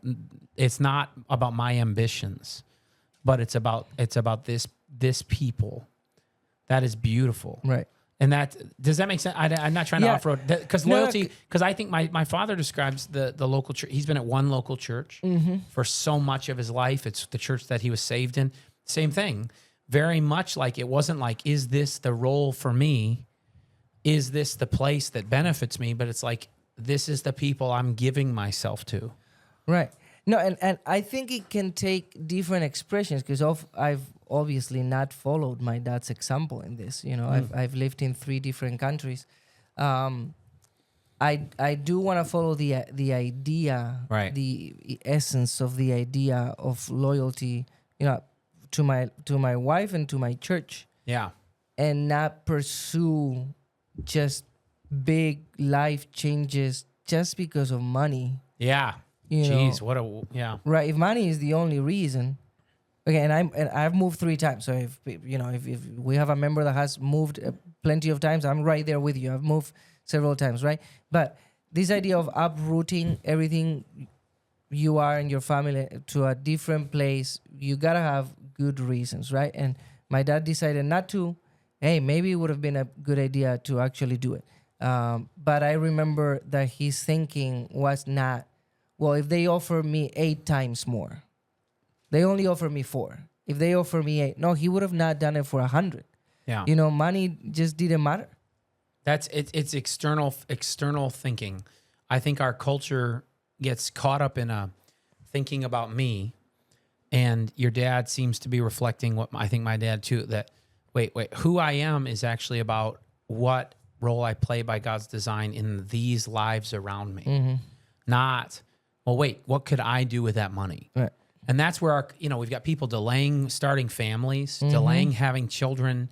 [SPEAKER 2] it's not about my ambitions, but it's about this people. That is beautiful.
[SPEAKER 3] Right.
[SPEAKER 2] And does that make sense? I'm not trying to off-road, because loyalty, because I think my father describes the local church. He's been at one local church for so much of his life. It's the church that he was saved in. Same thing. Very much like, it wasn't like, is this the role for me? Is this the place that benefits me? But it's like, this is the people I'm giving myself to.
[SPEAKER 3] Right. No, and I think it can take different expressions, because I've obviously not followed my dad's example in this. You know, I've lived in 3 different countries. I do want to follow the idea, the essence of the idea of loyalty, you know, to my wife and to my church.
[SPEAKER 2] Yeah. And
[SPEAKER 3] not pursue just big life changes just because of money.
[SPEAKER 2] Yeah. Jeez, Right. If money is the only reason. Okay, and I've moved 3 times. So if we have a member that has moved plenty of times, I'm right there with you. I've moved several times, right? But this idea of uprooting everything you are and your family to a different place, you gotta have good reasons, right? And my dad decided not to. Hey, maybe it would have been a good idea to actually do it. But I remember that his thinking was not, well, if they offer me 8 times more, they only offer me 4. If they offer me 8, no, he would have not done it for 100. Yeah.
[SPEAKER 3] You know, money just didn't matter.
[SPEAKER 2] It's external thinking. I think our culture gets caught up in a thinking about me, and your dad seems to be reflecting what I think my dad too, that wait, who I am is actually about what role I play by God's design in these lives around me. Not, well, wait, what could I do with that money?
[SPEAKER 3] Right.
[SPEAKER 2] And that's where we've got people delaying starting families, delaying having children,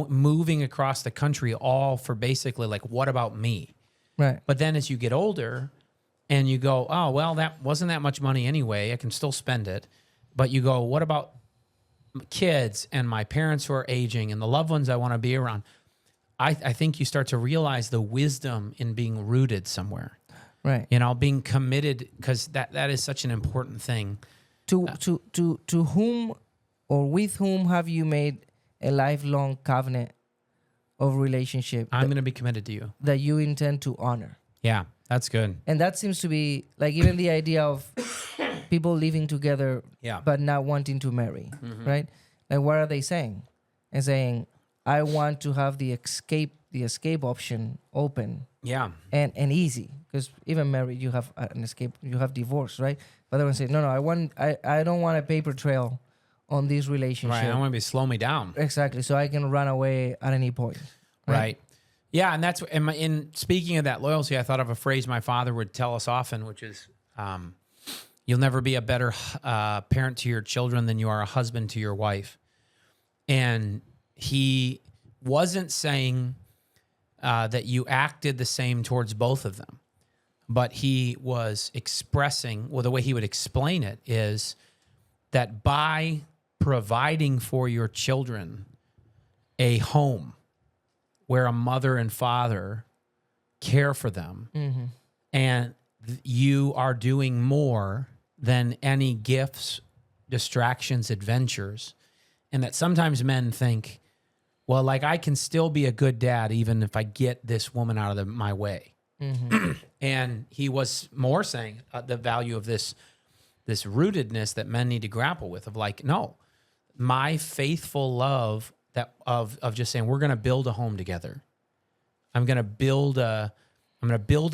[SPEAKER 2] moving across the country, all for basically like, what about me?
[SPEAKER 3] Right.
[SPEAKER 2] But then as you get older and you go, oh, well, that wasn't that much money anyway, I can still spend it. But you go, what about kids and my parents who are aging and the loved ones I want to be around? I think you start to realize the wisdom in being rooted somewhere.
[SPEAKER 3] Right.
[SPEAKER 2] You know, being committed, because that is such an important thing.
[SPEAKER 3] To whom or with whom have you made a lifelong covenant of relationship
[SPEAKER 2] I'm going to be committed to you.
[SPEAKER 3] that you intend to honor?
[SPEAKER 2] Yeah, that's good.
[SPEAKER 3] And that seems to be like even the idea of people living together but not wanting to marry, right? Like what are they saying? And saying, I want to have the escape option open.
[SPEAKER 2] Yeah.
[SPEAKER 3] And easy, because even married you have an escape, you have divorce, right? But they want to say, no, I don't want a paper trail on this relationship.
[SPEAKER 2] Right, I don't want to be slow me down.
[SPEAKER 3] Exactly, so I can run away at any point.
[SPEAKER 2] Right. Yeah, and that's in speaking of that loyalty, I thought of a phrase my father would tell us often, which is, you'll never be a better parent to your children than you are a husband to your wife. And he wasn't saying that you acted the same towards both of them, but he was expressing, well, the way he would explain it is that by providing for your children a home where a mother and father care for them, and you are doing more than any gifts, distractions, adventures, and that sometimes men think, well, like I can still be a good dad even if I get this woman out of my way. And he was more saying the value of this rootedness that men need to grapple with, of like, no, my faithful love that of just saying we're going to build a home together. I'm going to build a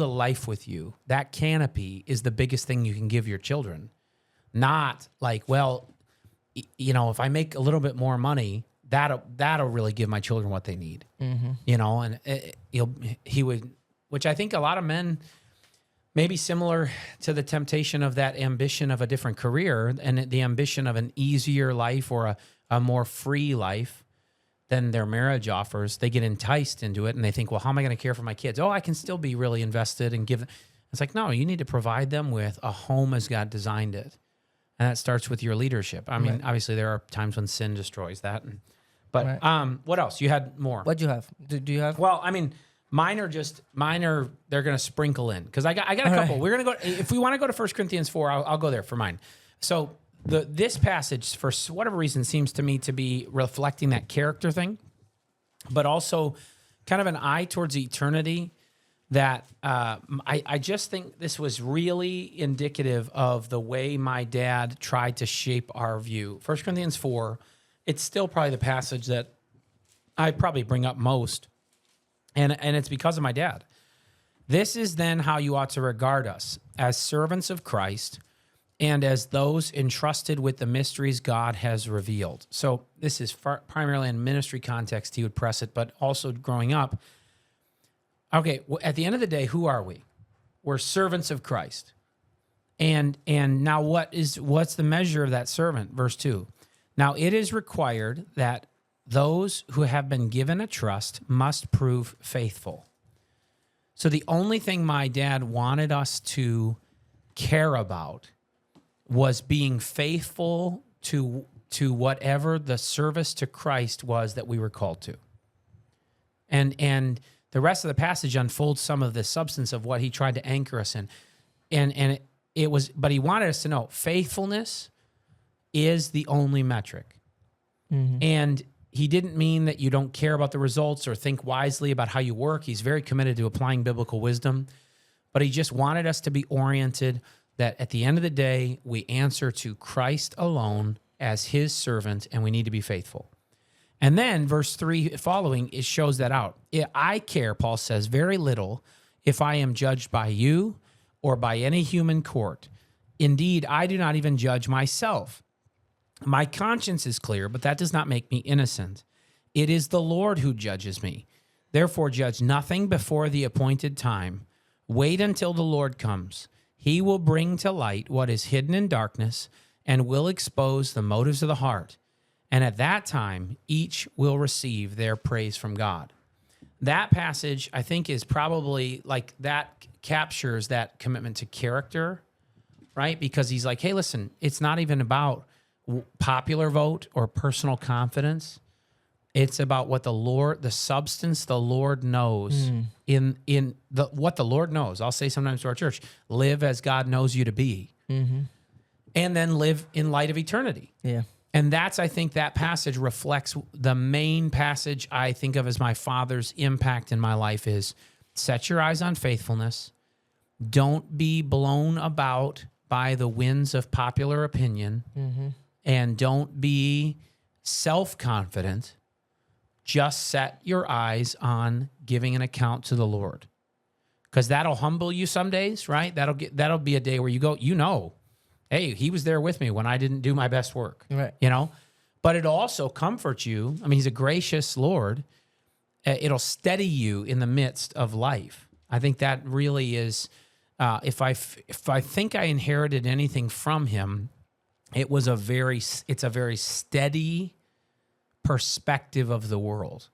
[SPEAKER 2] life with you. That canopy is the biggest thing you can give your children. Not like, well, you know, if I make a little bit more money, that'll really give my children what they need. You know, and he would, which I think a lot of men, maybe similar to the temptation of that ambition of a different career and the ambition of an easier life or a more free life than their marriage offers, they get enticed into it and they think, well, how am I going to care for my kids? Oh, I can still be really invested and give them. It's like, no, you need to provide them with a home as God designed it. And that starts with your leadership. I mean, obviously there are times when sin destroys that. But what else? You had more.
[SPEAKER 3] What do you have? Do you have?
[SPEAKER 2] Well, I mean, mine are they're going to sprinkle in. Because I got a couple. Right. We're going to go, if we want to go to 1 Corinthians 4, I'll go there for mine. So this passage, for whatever reason, seems to me to be reflecting that character thing, but also kind of an eye towards eternity that I just think this was really indicative of the way my dad tried to shape our view. 1 Corinthians 4, it's still probably the passage that I probably bring up most, and it's because of my dad. This is then how you ought to regard us, as servants of Christ and as those entrusted with the mysteries God has revealed. So this is primarily in ministry context, he would press it, but also growing up. Okay, well, at the end of the day, who are we? We're servants of Christ. And now what's the measure of that servant? Verse 2. Now it is required that those who have been given a trust must prove faithful. So the only thing my dad wanted us to care about was being faithful to whatever the service to Christ was that we were called to. And the rest of the passage unfolds some of the substance of what he tried to anchor us in. And it was, but he wanted us to know faithfulness is the only metric. And he didn't mean that you don't care about the results or think wisely about how you work. He's very committed to applying biblical wisdom, but he just wanted us to be oriented that at the end of the day, we answer to Christ alone as his servant, and we need to be faithful. And then verse 3 following, it shows that out. I care, Paul says, very little if I am judged by you or by any human court. Indeed, I do not even judge myself. My conscience is clear, but that does not make me innocent. It is the Lord who judges me. Therefore, judge nothing before the appointed time. Wait until the Lord comes. He will bring to light what is hidden in darkness and will expose the motives of the heart. And at that time, each will receive their praise from God. That passage, I think, is probably like that captures that commitment to character, right? Because he's like, hey, listen, it's not even about popular vote or personal confidence. It's about what the substance the Lord knows what the Lord knows. I'll say sometimes to our church, live as God knows you to be. And then live in light of eternity.
[SPEAKER 3] Yeah.
[SPEAKER 2] And that's, I think that passage reflects the main passage I think of as my father's impact in my life is set your eyes on faithfulness. Don't be blown about by the winds of popular opinion, and don't be self-confident. Just set your eyes on giving an account to the Lord, because that'll humble you some days, right? That'll be a day where you go, hey, he was there with me when I didn't do my best work,
[SPEAKER 3] Right.
[SPEAKER 2] But it also comforts you. I mean, he's a gracious Lord. It'll steady you in the midst of life. I think that really is, if I think I inherited anything from him, it's a very steady perspective of the world.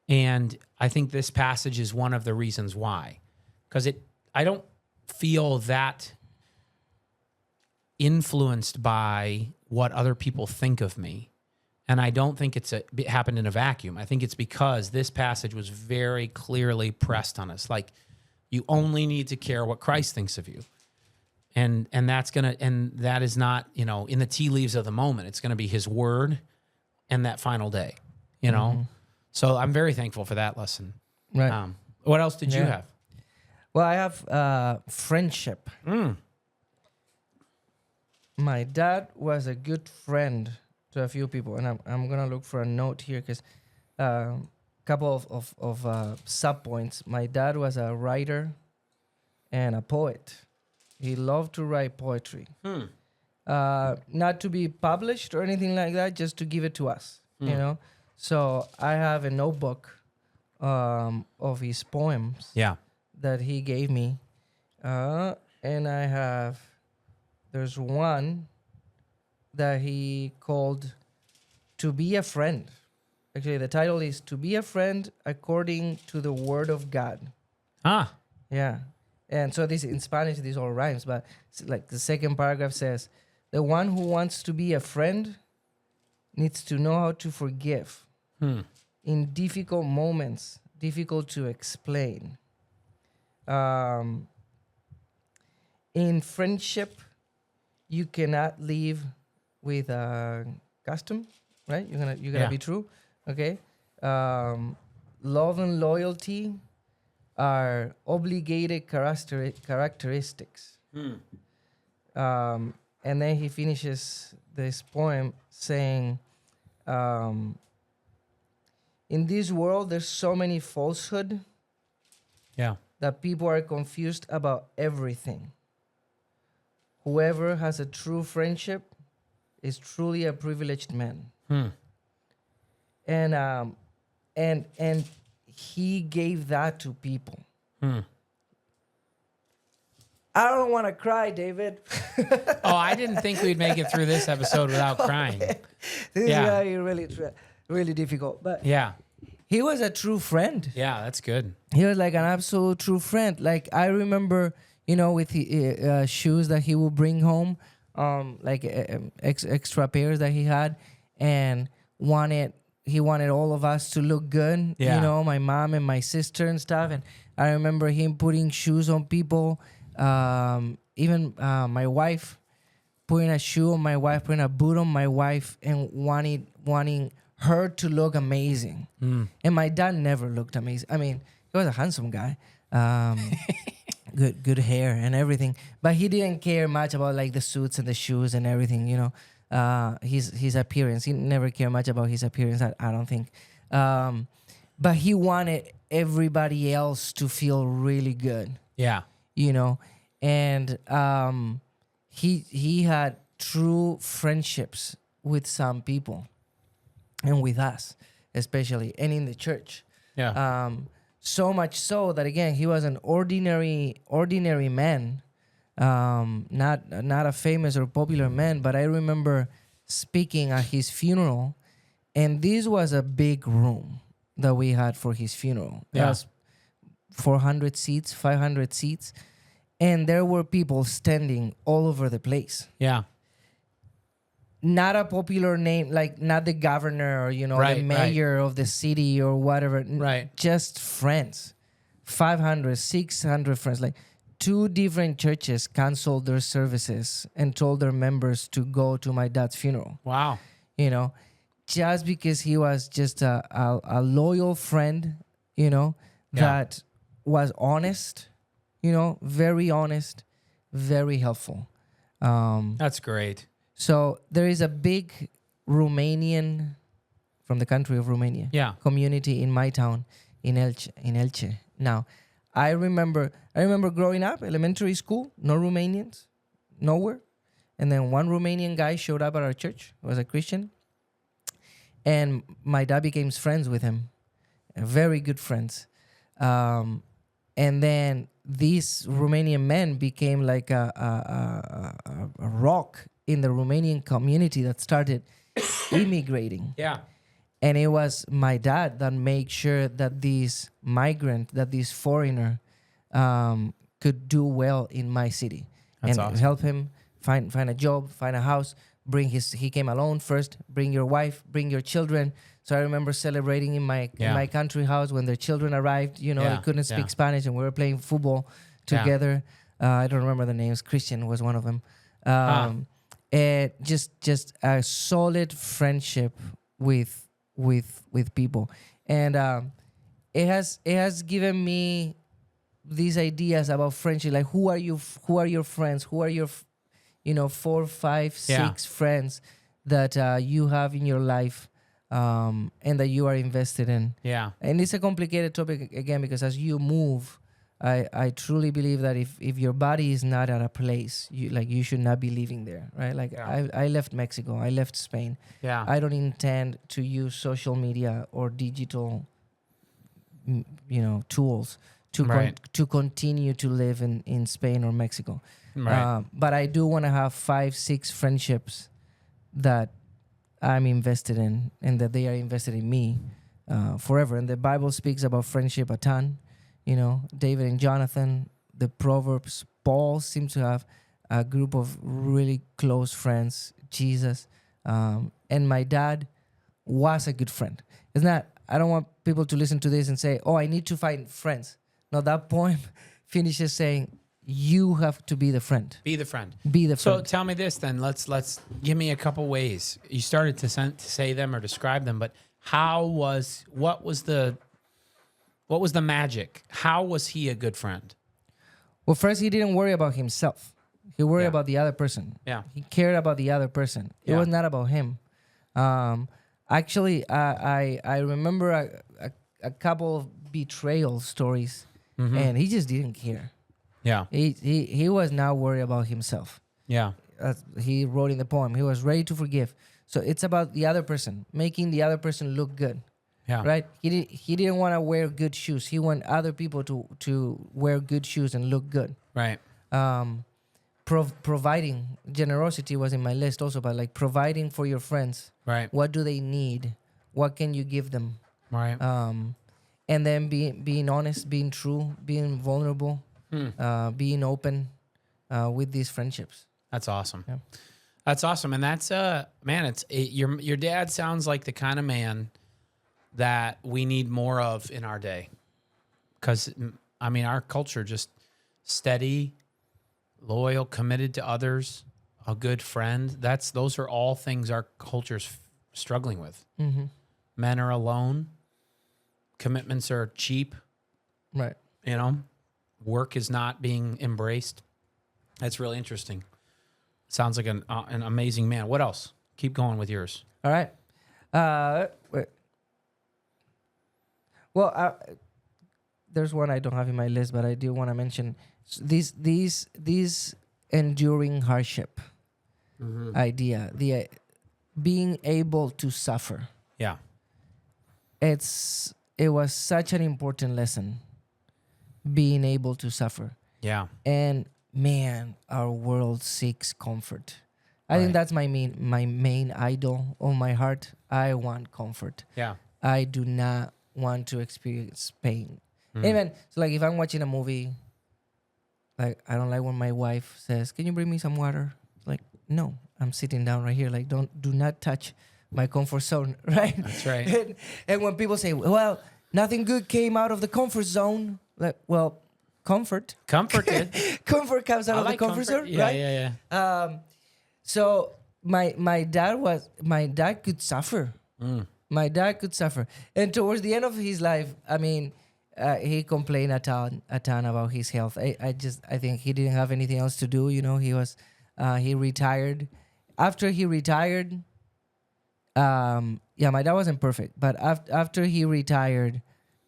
[SPEAKER 2] And I think this passage is one of the reasons why, because I don't feel that influenced by what other people think of me. And I don't think it happened in a vacuum. I think it's because this passage was very clearly pressed on us. Like, you only need to care what Christ thinks of you. And that is not, in the tea leaves of the moment. It's going to be his word and that final day, So I'm very thankful for that lesson.
[SPEAKER 3] Right.
[SPEAKER 2] What else did you have?
[SPEAKER 3] Well, I have friendship. My dad was a good friend to a few people, and I'm gonna look for a note here because a couple of sub points. My dad was a writer and a poet. He loved to write poetry. Not to be published or anything like that, just to give it to us, So I have a notebook of his poems that he gave me. And there's one that he called To Be a Friend. Actually, the title is To Be a Friend According to the Word of God. Yeah. And so this in Spanish, this all rhymes, but like the second paragraph says, the one who wants to be a friend needs to know how to forgive in difficult moments, difficult to explain. In friendship, you cannot live with a custom, right? You gotta be true, okay? Love and loyalty are obligated characteristics. And then he finishes this poem saying, in this world, there's so many falsehood that people are confused about everything. Whoever has a true friendship is truly a privileged man. And he gave that to people. I don't want to cry, David.
[SPEAKER 2] I didn't think we'd make it through this episode without crying.
[SPEAKER 3] This is really, really difficult. But he was a true friend.
[SPEAKER 2] Yeah, that's good.
[SPEAKER 3] He was like an absolute true friend. Like, I remember, with the shoes that he would bring home, like extra pairs that he had, and he wanted all of us to look good. My mom and my sister and stuff. And I remember him putting shoes on people. Even my wife, putting a shoe on my wife, putting a boot on my wife, and wanting her to look amazing. And my dad never looked amazing. I mean, he was a handsome guy, good hair and everything, but he didn't care much about like the suits and the shoes and everything. His appearance. He never cared much about his appearance. I don't think. But he wanted everybody else to feel really good.
[SPEAKER 2] Yeah.
[SPEAKER 3] And he had true friendships with some people, and with us especially, and in the church. So much so that, again, he was an ordinary man, not a famous or popular man. But I remember speaking at his funeral, and this was a big room that we had for his funeral. It was 400 seats, 500 seats. And there were people standing all over the place. Yeah. Not a popular name, like not the governor or, the mayor of the city or whatever. Just friends. 500, 600 friends. Like 2 different churches canceled their services and told their members to go to my dad's funeral.
[SPEAKER 2] Wow.
[SPEAKER 3] You know, just because he was just a loyal friend, you know, that was honest, you know, very honest, very helpful.
[SPEAKER 2] That's great.
[SPEAKER 3] So there is a big Romanian, from the country of Romania, community in my town, in Elche. Now, I remember growing up, elementary school, no Romanians, nowhere. And then one Romanian guy showed up at our church, was a Christian. And my dad became friends with him, very good friends. And then these Romanian men became like a rock in the Romanian community that started immigrating.
[SPEAKER 2] Yeah.
[SPEAKER 3] And it was my dad that made sure that this migrant, that this foreigner could do well in my city.
[SPEAKER 2] That's
[SPEAKER 3] and
[SPEAKER 2] awesome.
[SPEAKER 3] Help him find a job, find a house, he came alone first, bring your wife, bring your children. So I remember celebrating in my country house when their children arrived, you know, they couldn't speak Spanish and we were playing football together. I don't remember the names. Christian was one of them. And just a solid friendship with people. And it has given me these ideas about friendship, like who are your friends, who are your 4, 5, 6 friends that you have in your life, and that you are invested in. And it's a complicated topic again, because as you move, I truly believe that if your body is not at a place, you should not be living there, right? Like I left Mexico, I left Spain. I don't intend to use social media or digital, tools to continue to live in Spain or Mexico.
[SPEAKER 2] Right.
[SPEAKER 3] But I do want to have 5, 6 friendships that I'm invested in, and that they are invested in me forever. And the Bible speaks about friendship a ton. You know, David and Jonathan, the Proverbs, Paul seems to have a group of really close friends, Jesus. And my dad was a good friend. It's not, I don't want people to listen to this and say, oh, I need to find friends. No, that poem finishes saying, you have to be the friend.
[SPEAKER 2] Be the friend.
[SPEAKER 3] Be the friend.
[SPEAKER 2] So tell me this then. Let's give me a couple ways. You started to say them or describe them, but what was the magic? How was he a good friend?
[SPEAKER 3] Well, first, he didn't worry about himself. He worried about the other person. He cared about the other person. It was not about him. Actually, I remember a couple of betrayal stories, and he just didn't care. He was not worried about himself. He wrote in the poem, he was ready to forgive. So it's about the other person, making the other person look good. Right? He didn't want to wear good shoes. He wanted other people to wear good shoes and look good.
[SPEAKER 2] Right.
[SPEAKER 3] Providing, generosity was in my list also, but like providing for your friends.
[SPEAKER 2] Right.
[SPEAKER 3] What do they need? What can you give them?
[SPEAKER 2] Right.
[SPEAKER 3] And then being honest, being true, being vulnerable, being open with these friendships.
[SPEAKER 2] That's awesome. That's awesome. And that's man, your dad sounds like the kind of man that we need more of in our day. Because, I mean, our culture just steady, loyal, committed to others, a good friend. Those are all things our culture's struggling with. Men are alone. Commitments are cheap.
[SPEAKER 3] Right.
[SPEAKER 2] You know, work is not being embraced. That's really interesting. Sounds like an amazing man. What else? Keep going with yours.
[SPEAKER 3] All right. Wait. Well, there's one I don't have in my list, but I do want to mention these enduring hardship idea, the being able to suffer.
[SPEAKER 2] Yeah.
[SPEAKER 3] It was such an important lesson, being able to suffer.
[SPEAKER 2] Yeah.
[SPEAKER 3] And man, our world seeks comfort. I think that's my main idol of my heart. I want comfort.
[SPEAKER 2] Yeah.
[SPEAKER 3] I do not want to experience pain. Even so, like if I'm watching a movie, like I don't like when my wife says, "Can you bring me some water?" Like, no, I'm sitting down right here. Like, do not touch my comfort zone, right?
[SPEAKER 2] That's right.
[SPEAKER 3] And when people say, "Well, nothing good came out of the comfort zone," like, well, comfort.
[SPEAKER 2] Comforted.
[SPEAKER 3] Comfort comes out
[SPEAKER 2] I
[SPEAKER 3] of
[SPEAKER 2] like
[SPEAKER 3] the comfort zone,
[SPEAKER 2] Yeah,
[SPEAKER 3] right?
[SPEAKER 2] yeah.
[SPEAKER 3] So my dad could suffer. My dad could suffer, and towards the end of his life, I mean, he complained a ton about his health. I think he didn't have anything else to do. You know, he retired. After he retired, my dad wasn't perfect, but after he retired,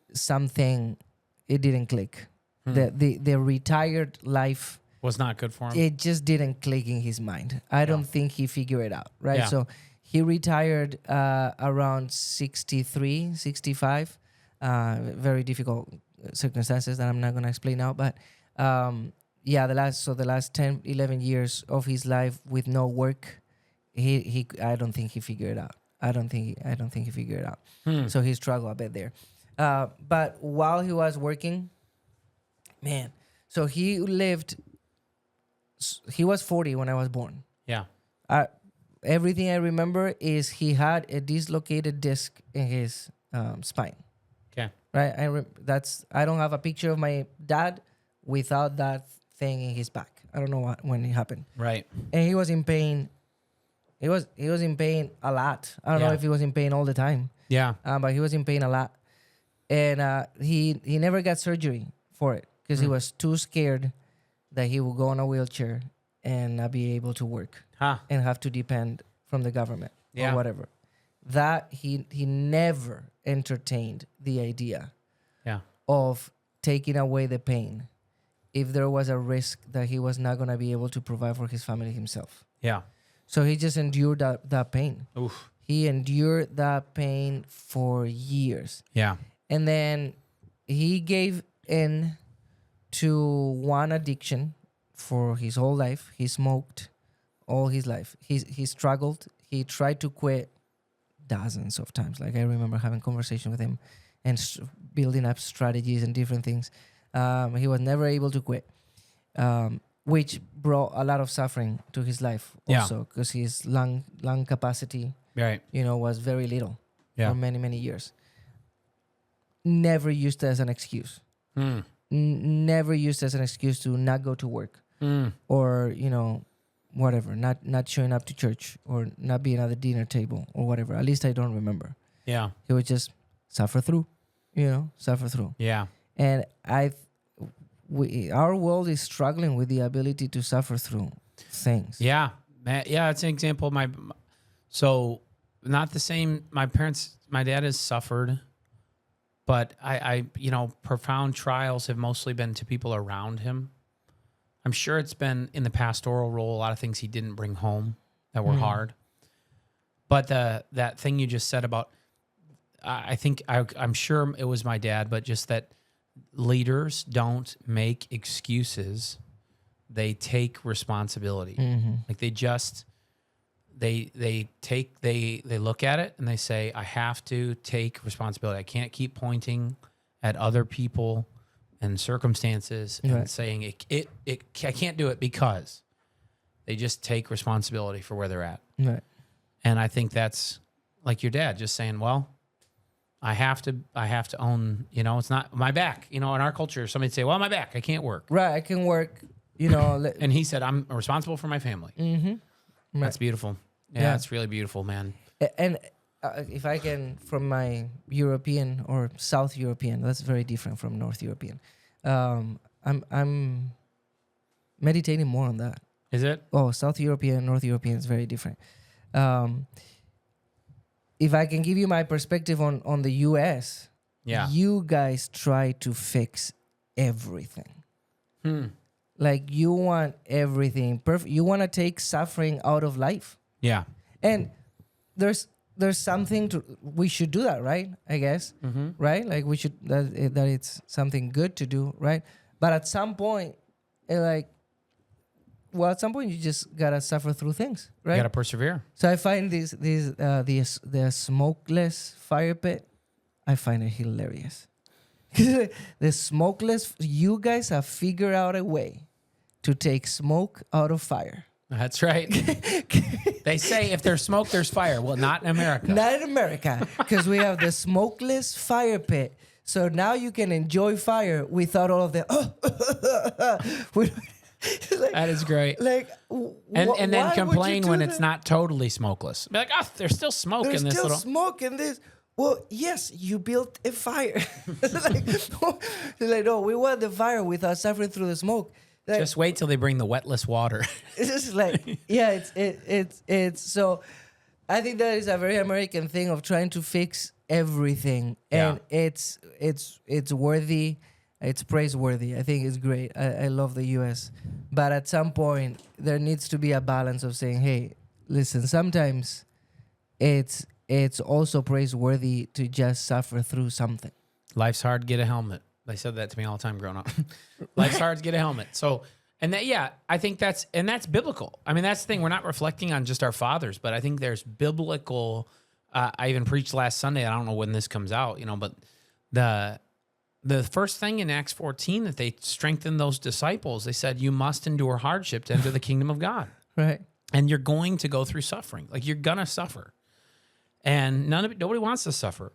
[SPEAKER 3] it didn't click. The retired life
[SPEAKER 2] Was not good for him.
[SPEAKER 3] it just didn't click in his mind. I don't think he figured it out, right?
[SPEAKER 2] Yeah.
[SPEAKER 3] So he retired around 63, 65. Very difficult circumstances that I'm not going to explain now. But the last 10, 11 years of his life with no work, I don't think he figured it out. I don't think he figured it out. So he struggled a bit there. But while he was working, man, so he was 40 when I was born.
[SPEAKER 2] Yeah.
[SPEAKER 3] Everything I remember is he had a dislocated disc in his spine.
[SPEAKER 2] Okay.
[SPEAKER 3] Right. I don't have a picture of my dad without that thing in his back. I don't know when it happened.
[SPEAKER 2] Right.
[SPEAKER 3] And he was in pain. He was in pain a lot. I don't know if he was in pain all the time.
[SPEAKER 2] Yeah.
[SPEAKER 3] But he was in pain a lot, and he never got surgery for it because he was too scared that he would go on a wheelchair and not be able to work and have to depend from the government or whatever. That he never entertained the idea of taking away the pain if there was a risk that he was not going to be able to provide for his family himself.
[SPEAKER 2] Yeah.
[SPEAKER 3] So he just endured that pain.
[SPEAKER 2] Oof.
[SPEAKER 3] He endured that pain for years.
[SPEAKER 2] Yeah.
[SPEAKER 3] And then he gave in to one addiction for his whole life. He smoked all his life. He struggled. He tried to quit dozens of times. Like I remember having conversation with him and building up strategies and different things. He was never able to quit, which brought a lot of suffering to his life also because his lung capacity, was very little for many, many years. Never used it as an excuse. Never used as an excuse to not go to work or, whatever, not showing up to church or not being at the dinner table or whatever. At least I don't remember.
[SPEAKER 2] Yeah.
[SPEAKER 3] He would just suffer through, suffer through.
[SPEAKER 2] Yeah.
[SPEAKER 3] And our world is struggling with the ability to suffer through things.
[SPEAKER 2] Yeah. Yeah. It's an example of so not the same. My dad has suffered, but I profound trials have mostly been to people around him. I'm sure it's been in the pastoral role, a lot of things he didn't bring home that were hard. But that thing you just said about, I'm sure it was my dad, but just that leaders don't make excuses. They take responsibility. Like they just, they look at it and they say, I have to take responsibility. I can't keep pointing at other people and circumstances and saying I can't do it because they just take responsibility for where they're at.
[SPEAKER 3] Right.
[SPEAKER 2] And I think that's like your dad just saying, well, I have to own, it's not my back, in our culture, somebody'd say, well, my back, I can't work.
[SPEAKER 3] Right. I can work,
[SPEAKER 2] and he said, I'm responsible for my family.
[SPEAKER 3] Right.
[SPEAKER 2] That's beautiful. Yeah. It's really beautiful, man.
[SPEAKER 3] And if I can, from my European or South European, that's very different from North European. I'm meditating more on that.
[SPEAKER 2] Is it?
[SPEAKER 3] Oh, South European, North European is very different. If I can give you my perspective on the U.S., you guys try to fix everything. Like you want everything perfect. You want to take suffering out of life.
[SPEAKER 2] Yeah.
[SPEAKER 3] And there's something we should do that, right? I guess, right? Like we should, that it's something good to do, right? But at some point, at some point you just gotta suffer through things, right?
[SPEAKER 2] You gotta persevere.
[SPEAKER 3] So I find the smokeless fire pit, I find it hilarious. The smokeless, you guys have figured out a way to take smoke out of fire.
[SPEAKER 2] That's right. They say if there's smoke, there's fire. Well, not in America.
[SPEAKER 3] Not in America, because we have the smokeless fire pit. So now you can enjoy fire without all of the
[SPEAKER 2] That is great.
[SPEAKER 3] Like,
[SPEAKER 2] And then complain when it's not totally smokeless. Be like, oh, there's still smoke
[SPEAKER 3] There's
[SPEAKER 2] in this
[SPEAKER 3] still
[SPEAKER 2] little.
[SPEAKER 3] smoke in this. Well, yes, you built a fire. No, we want the fire without suffering through the smoke. Like,
[SPEAKER 2] Just wait till they bring the wetless water.
[SPEAKER 3] it's just like, yeah, it's so. I think that is a very American thing of trying to fix everything, and it's worthy. It's praiseworthy. I think it's great. I love the U.S., but at some point there needs to be a balance of saying, "Hey, listen. Sometimes it's also praiseworthy to just suffer through something."
[SPEAKER 2] Life's hard, get a helmet. They said that to me all the time growing up. Life's hard, get a helmet. So, and that, I think that's biblical. I mean, that's the thing. We're not reflecting on just our fathers, but I think there's biblical. I even preached last Sunday. I don't know when this comes out, but the first thing in Acts 14 that they strengthened those disciples, they said, you must endure hardship to enter the kingdom of God.
[SPEAKER 3] Right.
[SPEAKER 2] And you're going to go through suffering. Like, you're going to suffer. And nobody wants to suffer,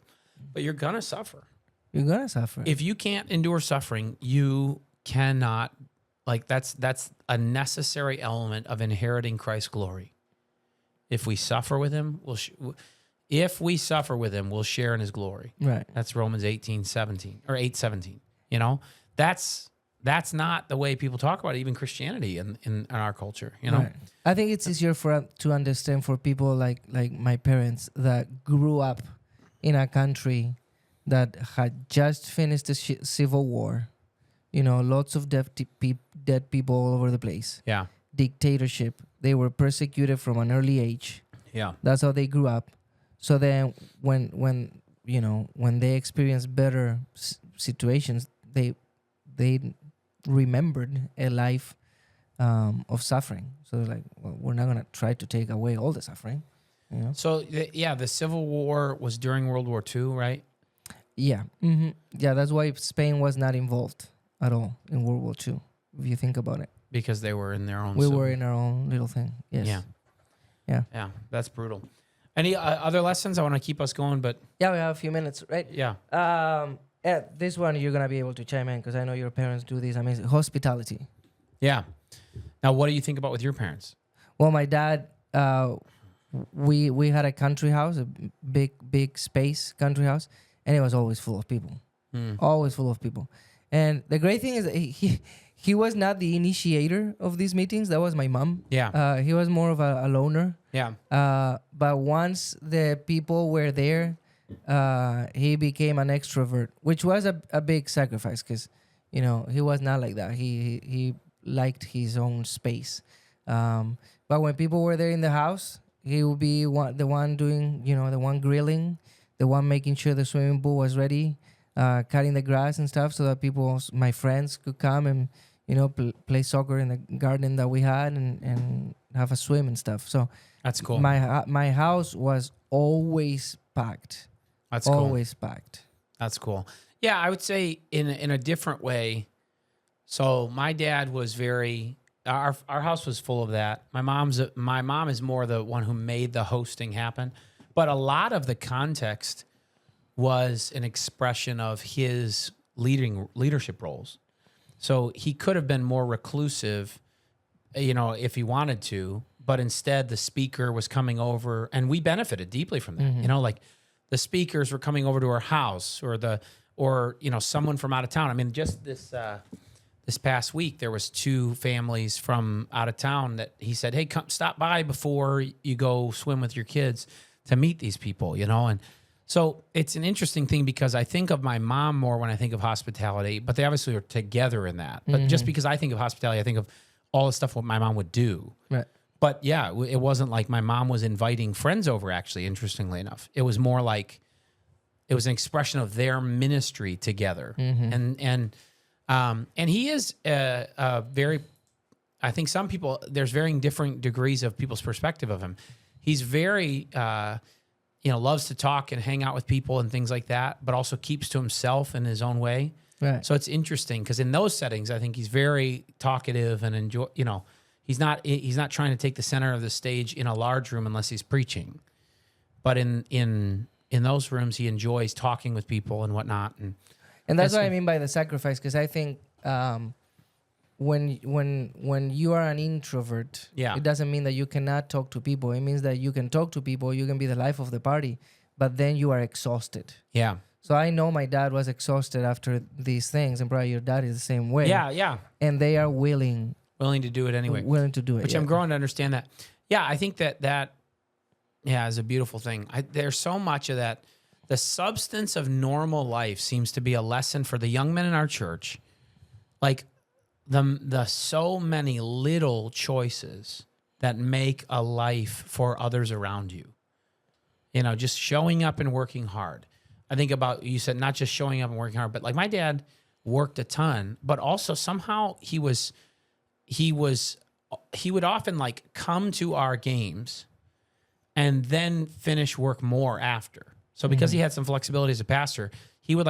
[SPEAKER 2] but you're going to suffer.
[SPEAKER 3] You're going to suffer.
[SPEAKER 2] If you can't endure suffering, you cannot, that's a necessary element of inheriting Christ's glory. If we suffer with him, we'll share in his glory.
[SPEAKER 3] Right.
[SPEAKER 2] That's Romans 18:17 or 8:17. That's not the way people talk about it, even Christianity in our culture.
[SPEAKER 3] Right. I think it's easier to understand for people like my parents that grew up in a country that had just finished the civil war. Lots of dead people all over the place.
[SPEAKER 2] Yeah.
[SPEAKER 3] Dictatorship. They were persecuted from an early age.
[SPEAKER 2] Yeah.
[SPEAKER 3] That's how they grew up. So then when they experienced better situations, they remembered a life of suffering. So they're like, well, we're not going to try to take away all the suffering.
[SPEAKER 2] So, the Civil War was during World War II, right?
[SPEAKER 3] Yeah. Mm-hmm. Yeah, that's why Spain was not involved at all in World War II, if you think about it.
[SPEAKER 2] Because they were in their own...
[SPEAKER 3] We were in our own little thing, yes.
[SPEAKER 2] Yeah, that's brutal. Any other lessons? I want to keep us going, but...
[SPEAKER 3] Yeah, we have a few minutes, right?
[SPEAKER 2] Yeah.
[SPEAKER 3] This one you're going to be able to chime in because I know your parents do this amazing. Hospitality.
[SPEAKER 2] Yeah. Now, what do you think about with your parents?
[SPEAKER 3] Well, my dad... we had a country house, a big space country house, and it was always full of people. Always full of people. And the great thing is that he was not the initiator of these meetings. That was my mom.
[SPEAKER 2] Yeah.
[SPEAKER 3] He was more of a loner.
[SPEAKER 2] Yeah.
[SPEAKER 3] But once the people were there, he became an extrovert, which was a big sacrifice because, he was not like that. He liked his own space. But when people were there in the house, he would be the one doing, the one grilling, the one making sure the swimming pool was ready, cutting the grass and stuff so that my friends could come and, play soccer in the garden that we had and have a swim and stuff. So
[SPEAKER 2] that's cool.
[SPEAKER 3] My house was always packed.
[SPEAKER 2] That's cool.
[SPEAKER 3] Always packed.
[SPEAKER 2] That's cool. Yeah, I would say in a different way. So my dad was very... Our house was full of that. My mom is more the one who made the hosting happen, but a lot of the context was an expression of his leadership roles. So he could have been more reclusive, if he wanted to, but instead the speaker was coming over, and we benefited deeply from that.
[SPEAKER 3] Mm-hmm.
[SPEAKER 2] Like the speakers were coming over to our house, or someone from out of town. I mean, just this past week, there was 2 families from out of town that he said, hey, come stop by before you go swim with your kids to meet these people, And so it's an interesting thing because I think of my mom more when I think of hospitality, but they obviously are together in that. But just because I think of hospitality, I think of all the stuff what my mom would do.
[SPEAKER 3] Right.
[SPEAKER 2] But yeah, it wasn't like my mom was inviting friends over, actually, interestingly enough. It was more like it was an expression of their ministry together. And he is very, I think some people, there's varying different degrees of people's perspective of him. He's very, loves to talk and hang out with people and things like that, but also keeps to himself in his own way.
[SPEAKER 3] Right.
[SPEAKER 2] So it's interesting because in those settings, I think he's very talkative and he's not trying to take the center of the stage in a large room unless he's preaching. But in those rooms, he enjoys talking with people and whatnot. And
[SPEAKER 3] And that's what I mean by the sacrifice, because I think when you are an introvert, it doesn't mean that you cannot talk to people. It means that you can talk to people, you can be the life of the party, but then you are exhausted.
[SPEAKER 2] Yeah.
[SPEAKER 3] So I know my dad was exhausted after these things, and probably your dad is the same way.
[SPEAKER 2] Yeah.
[SPEAKER 3] And they are willing
[SPEAKER 2] to do it anyway.
[SPEAKER 3] Willing to do it.
[SPEAKER 2] Which I'm growing to understand that. Yeah, I think that is a beautiful thing. There's so much of that. The substance of normal life seems to be a lesson for the young men in our church. Like the so many little choices that make a life for others around you. You know, just showing up and working hard. I think about, you said not just showing up and working hard, but like my dad worked a ton, but also somehow he would often like come to our games and then finish work more after. So because he had some flexibility as a pastor, he would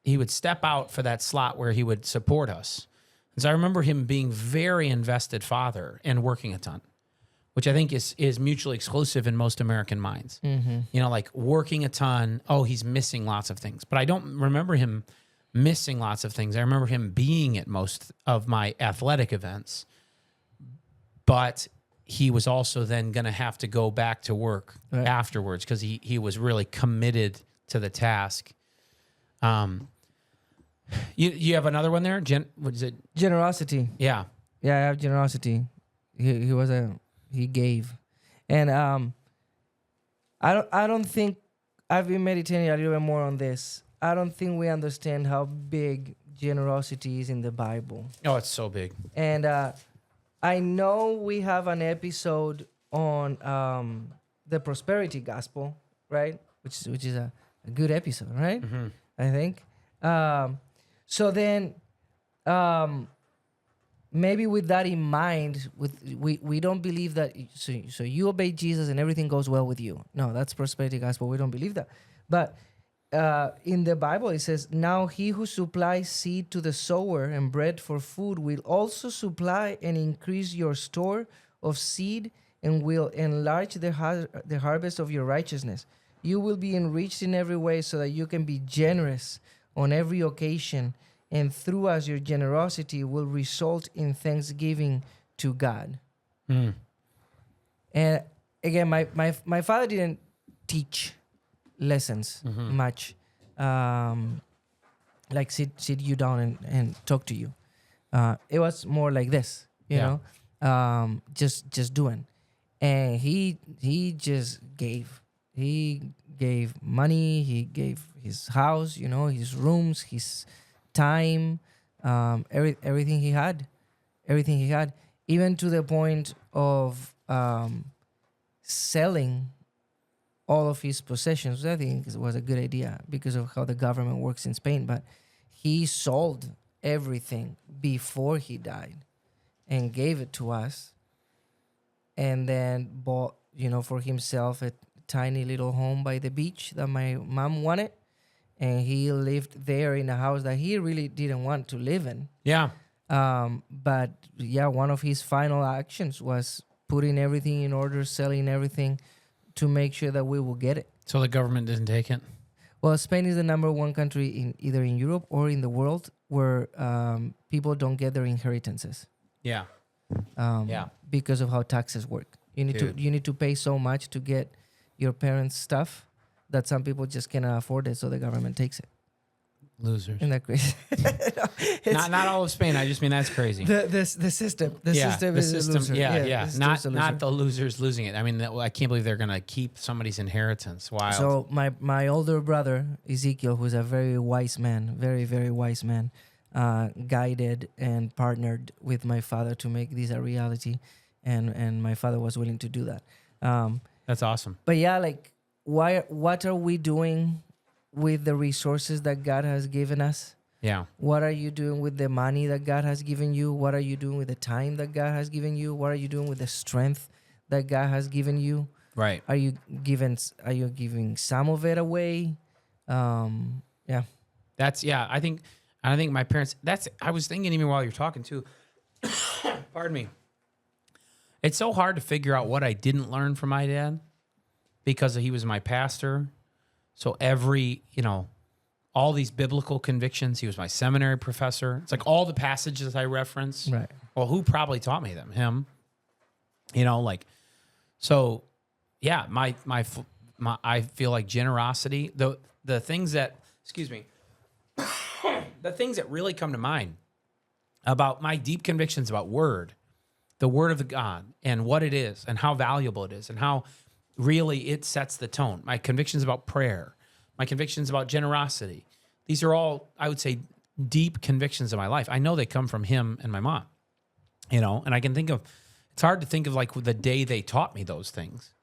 [SPEAKER 2] he would step out for that slot where he would support us. And so I remember him being very invested father and working a ton, which I think is mutually exclusive in most American minds. You know, like working a ton, he's missing lots of things. But I don't remember him missing lots of things. I remember him being at most of my athletic events. But he was also then going to have to go back to work afterwards because he was really committed to the task. You have another one there? What is it?
[SPEAKER 3] Generosity.
[SPEAKER 2] Yeah.
[SPEAKER 3] Yeah, I have generosity. He gave. And I don't think, I've been meditating a little bit more on this. I don't think we understand how big generosity is in the Bible.
[SPEAKER 2] Oh, it's so big.
[SPEAKER 3] And I know we have an episode on the prosperity gospel, right? Which is a good episode, right?
[SPEAKER 2] Mm-hmm.
[SPEAKER 3] I think. So then, maybe with that in mind, we don't believe that. So you obey Jesus and everything goes well with you. No, that's prosperity gospel. We don't believe that. But in the Bible, it says, "Now he who supplies seed to the sower and bread for food will also supply and increase your store of seed and will enlarge the harvest of your righteousness. You will be enriched in every way so that you can be generous on every occasion, and through us your generosity will result in thanksgiving to God." And again, my father didn't teach lessons much, like sit you down and talk to you. It was more like this, you know, just doing. And he just gave. He gave money. He gave his house, you know, his rooms, his time, everything he had, even to the point of selling all of his possessions. I think it was a good idea because of how the government works in Spain. But he sold everything before he died and gave it to us, and then bought, you know, for himself a tiny little home by the beach that my mom wanted. And he lived there in a house that he really didn't want to live in. Yeah. But yeah, one of his final actions was putting everything in order, selling everything to make sure that we will get it.
[SPEAKER 2] So the government didn't take it?
[SPEAKER 3] Well, Spain is the number one country in either in Europe or in the world where people don't get their inheritances.
[SPEAKER 2] Yeah.
[SPEAKER 3] Because of how taxes work. You need to pay so much to get your parents' stuff that some people just cannot afford it, so the government takes it.
[SPEAKER 2] Losers.
[SPEAKER 3] Isn't that crazy?
[SPEAKER 2] No, not all of Spain. I just mean that's crazy.
[SPEAKER 3] The system. The system is a loser.
[SPEAKER 2] Yeah. Not the losers losing it. I mean, I can't believe they're going to keep somebody's inheritance. Wild.
[SPEAKER 3] So my older brother, Ezekiel, who's a very wise man, very, very wise man, guided and partnered with my father to make this a reality. And my father was willing to do that.
[SPEAKER 2] That's awesome.
[SPEAKER 3] But yeah, like, what are we doing with the resources that God has given us?
[SPEAKER 2] Yeah.
[SPEAKER 3] What are you doing with the money that God has given you? What are you doing with the time that God has given you? What are you doing with the strength that God has given you?
[SPEAKER 2] Right.
[SPEAKER 3] Are you giving some of it away? Yeah.
[SPEAKER 2] I think my parents, I was thinking even while you're talking too, pardon me. It's so hard to figure out what I didn't learn from my dad because he was my pastor. So all these biblical convictions. He was my seminary professor. It's like all the passages I reference.
[SPEAKER 3] Right.
[SPEAKER 2] Well, who probably taught me them? Him. You know, like, so yeah, my I feel like generosity, the things that, excuse me, the things that really come to mind about my deep convictions about the word of God and what it is and how valuable it is and how really it sets the tone. My convictions about prayer, my convictions about generosity. These are all, I would say, deep convictions of my life. I know they come from him and my mom, you know, and I can think of, it's hard to think of like the day they taught me those things,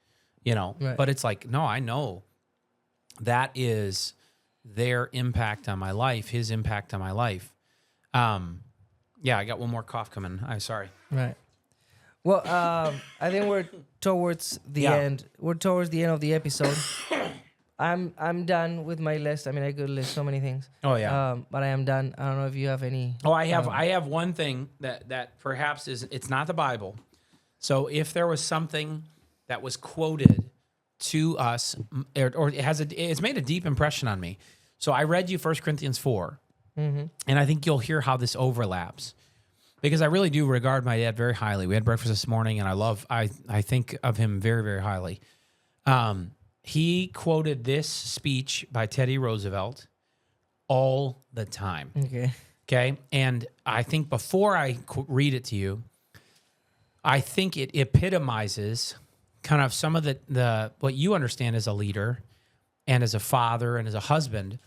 [SPEAKER 2] you know,
[SPEAKER 3] Right.
[SPEAKER 2] but it's like, no, I know that is their impact on my life, his impact on my life. Yeah, I got one more cough coming. I'm sorry.
[SPEAKER 3] Right. Well, I think we're towards the end. We're towards the end of the episode. I'm done with my list. I mean, I could list so many things.
[SPEAKER 2] Oh yeah.
[SPEAKER 3] But I am done. I don't know if you have any.
[SPEAKER 2] Oh, I have one thing that perhaps it's not the Bible. So if there was something that was quoted to us, or it's made a deep impression on me. So I read you 1 Corinthians 4, and I think you'll hear how this overlaps, because I really do regard my dad very highly. We had breakfast this morning, and I think of him very, very highly. He quoted this speech by Teddy Roosevelt all the time. Okay, and I think before I read it to you, I think it epitomizes kind of some of the what you understand as a leader and as a father and as a husband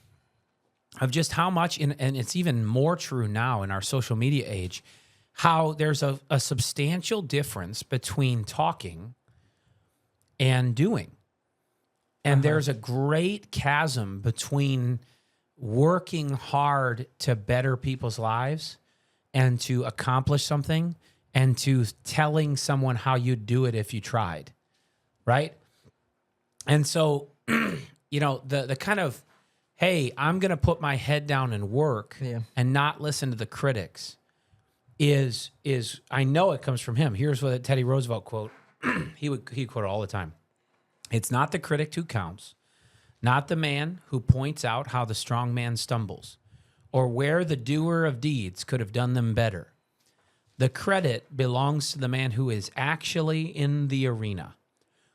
[SPEAKER 2] of just how much, and it's even more true now in our social media age, how there's a substantial difference between talking and doing. And there's a great chasm between working hard to better people's lives and to accomplish something and to telling someone how you'd do it if you tried, right? And so, you know, the kind of, hey, I'm going to put my head down and work and not listen to the critics is I know it comes from him. Here's what Teddy Roosevelt quote. He quote it all the time. It's not the critic who counts, not the man who points out how the strong man stumbles or where the doer of deeds could have done them better. The credit belongs to the man who is actually in the arena,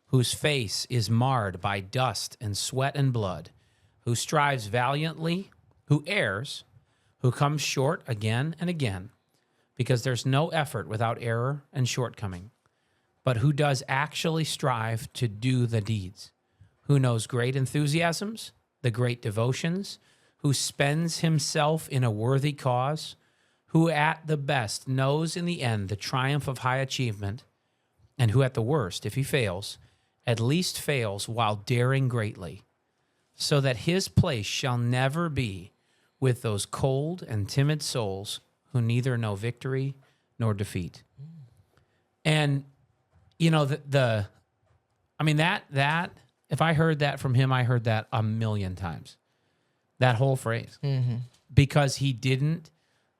[SPEAKER 2] whose face is marred by dust and sweat and blood, who strives valiantly, who errs, who comes short again and again, because there's no effort without error and shortcoming, but who does actually strive to do the deeds, who knows great enthusiasms, the great devotions, who spends himself in a worthy cause, who at the best knows in the end the triumph of high achievement, and who at the worst, if he fails, at least fails while daring greatly, so that his place shall never be with those cold and timid souls who neither know victory nor defeat. And, you know, I mean, that, if I heard that from him, I heard that a million times, that whole phrase, because he didn't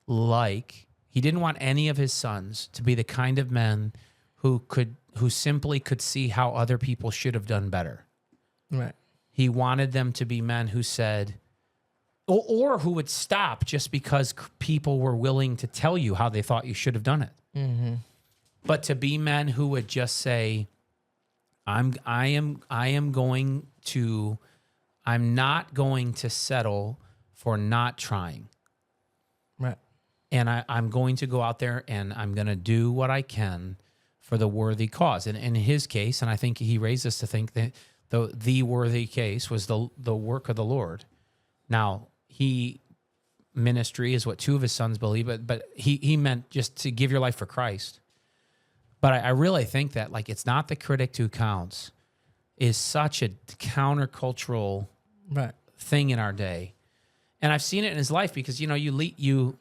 [SPEAKER 2] want any of his sons to be the kind of men who simply could see how other people should have done better.
[SPEAKER 3] Right.
[SPEAKER 2] He wanted them to be men who said, or who would stop just because people were willing to tell you how they thought you should have done it. But to be men who would just say, I'm not going to settle for not trying.
[SPEAKER 3] Right.
[SPEAKER 2] And I'm going to go out there and I'm going to do what I can for the worthy cause. And in his case, and I think he raised us to think that the worthy case was the work of the Lord. Now, ministry is what two of his sons believe, but he meant just to give your life for Christ. But I really think that, like, it's not the critic who counts is such a countercultural thing in our day. And I've seen it in his life because, you know, you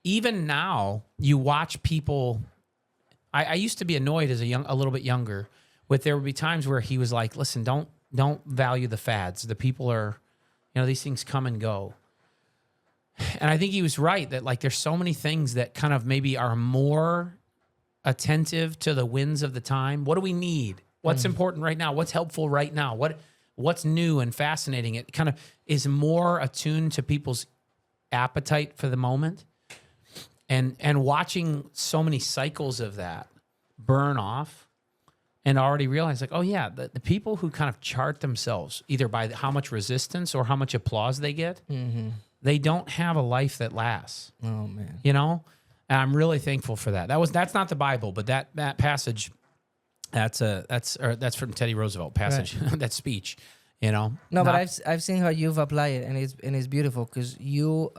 [SPEAKER 2] even now you watch people. I used to be annoyed as a little bit younger there would be times where he was like, listen, don't value the fads. The people are, you know, these things come and go. And I think he was right that, like, there's so many things that kind of maybe are more attentive to the winds of the time. What do we need? What's important right now? What's helpful right now? what's new and fascinating. It kind of is more attuned to people's appetite for the moment. And watching so many cycles of that burn off and already realize like, oh yeah, the people who kind of chart themselves either by how much resistance or how much applause they get, they don't have a life that lasts.
[SPEAKER 3] Oh man.
[SPEAKER 2] You know? And I'm really thankful for that. That's not the Bible, but that passage, that's from Teddy Roosevelt passage, right. That speech, you know?
[SPEAKER 3] No, but I've seen how you've applied it, and it's beautiful because you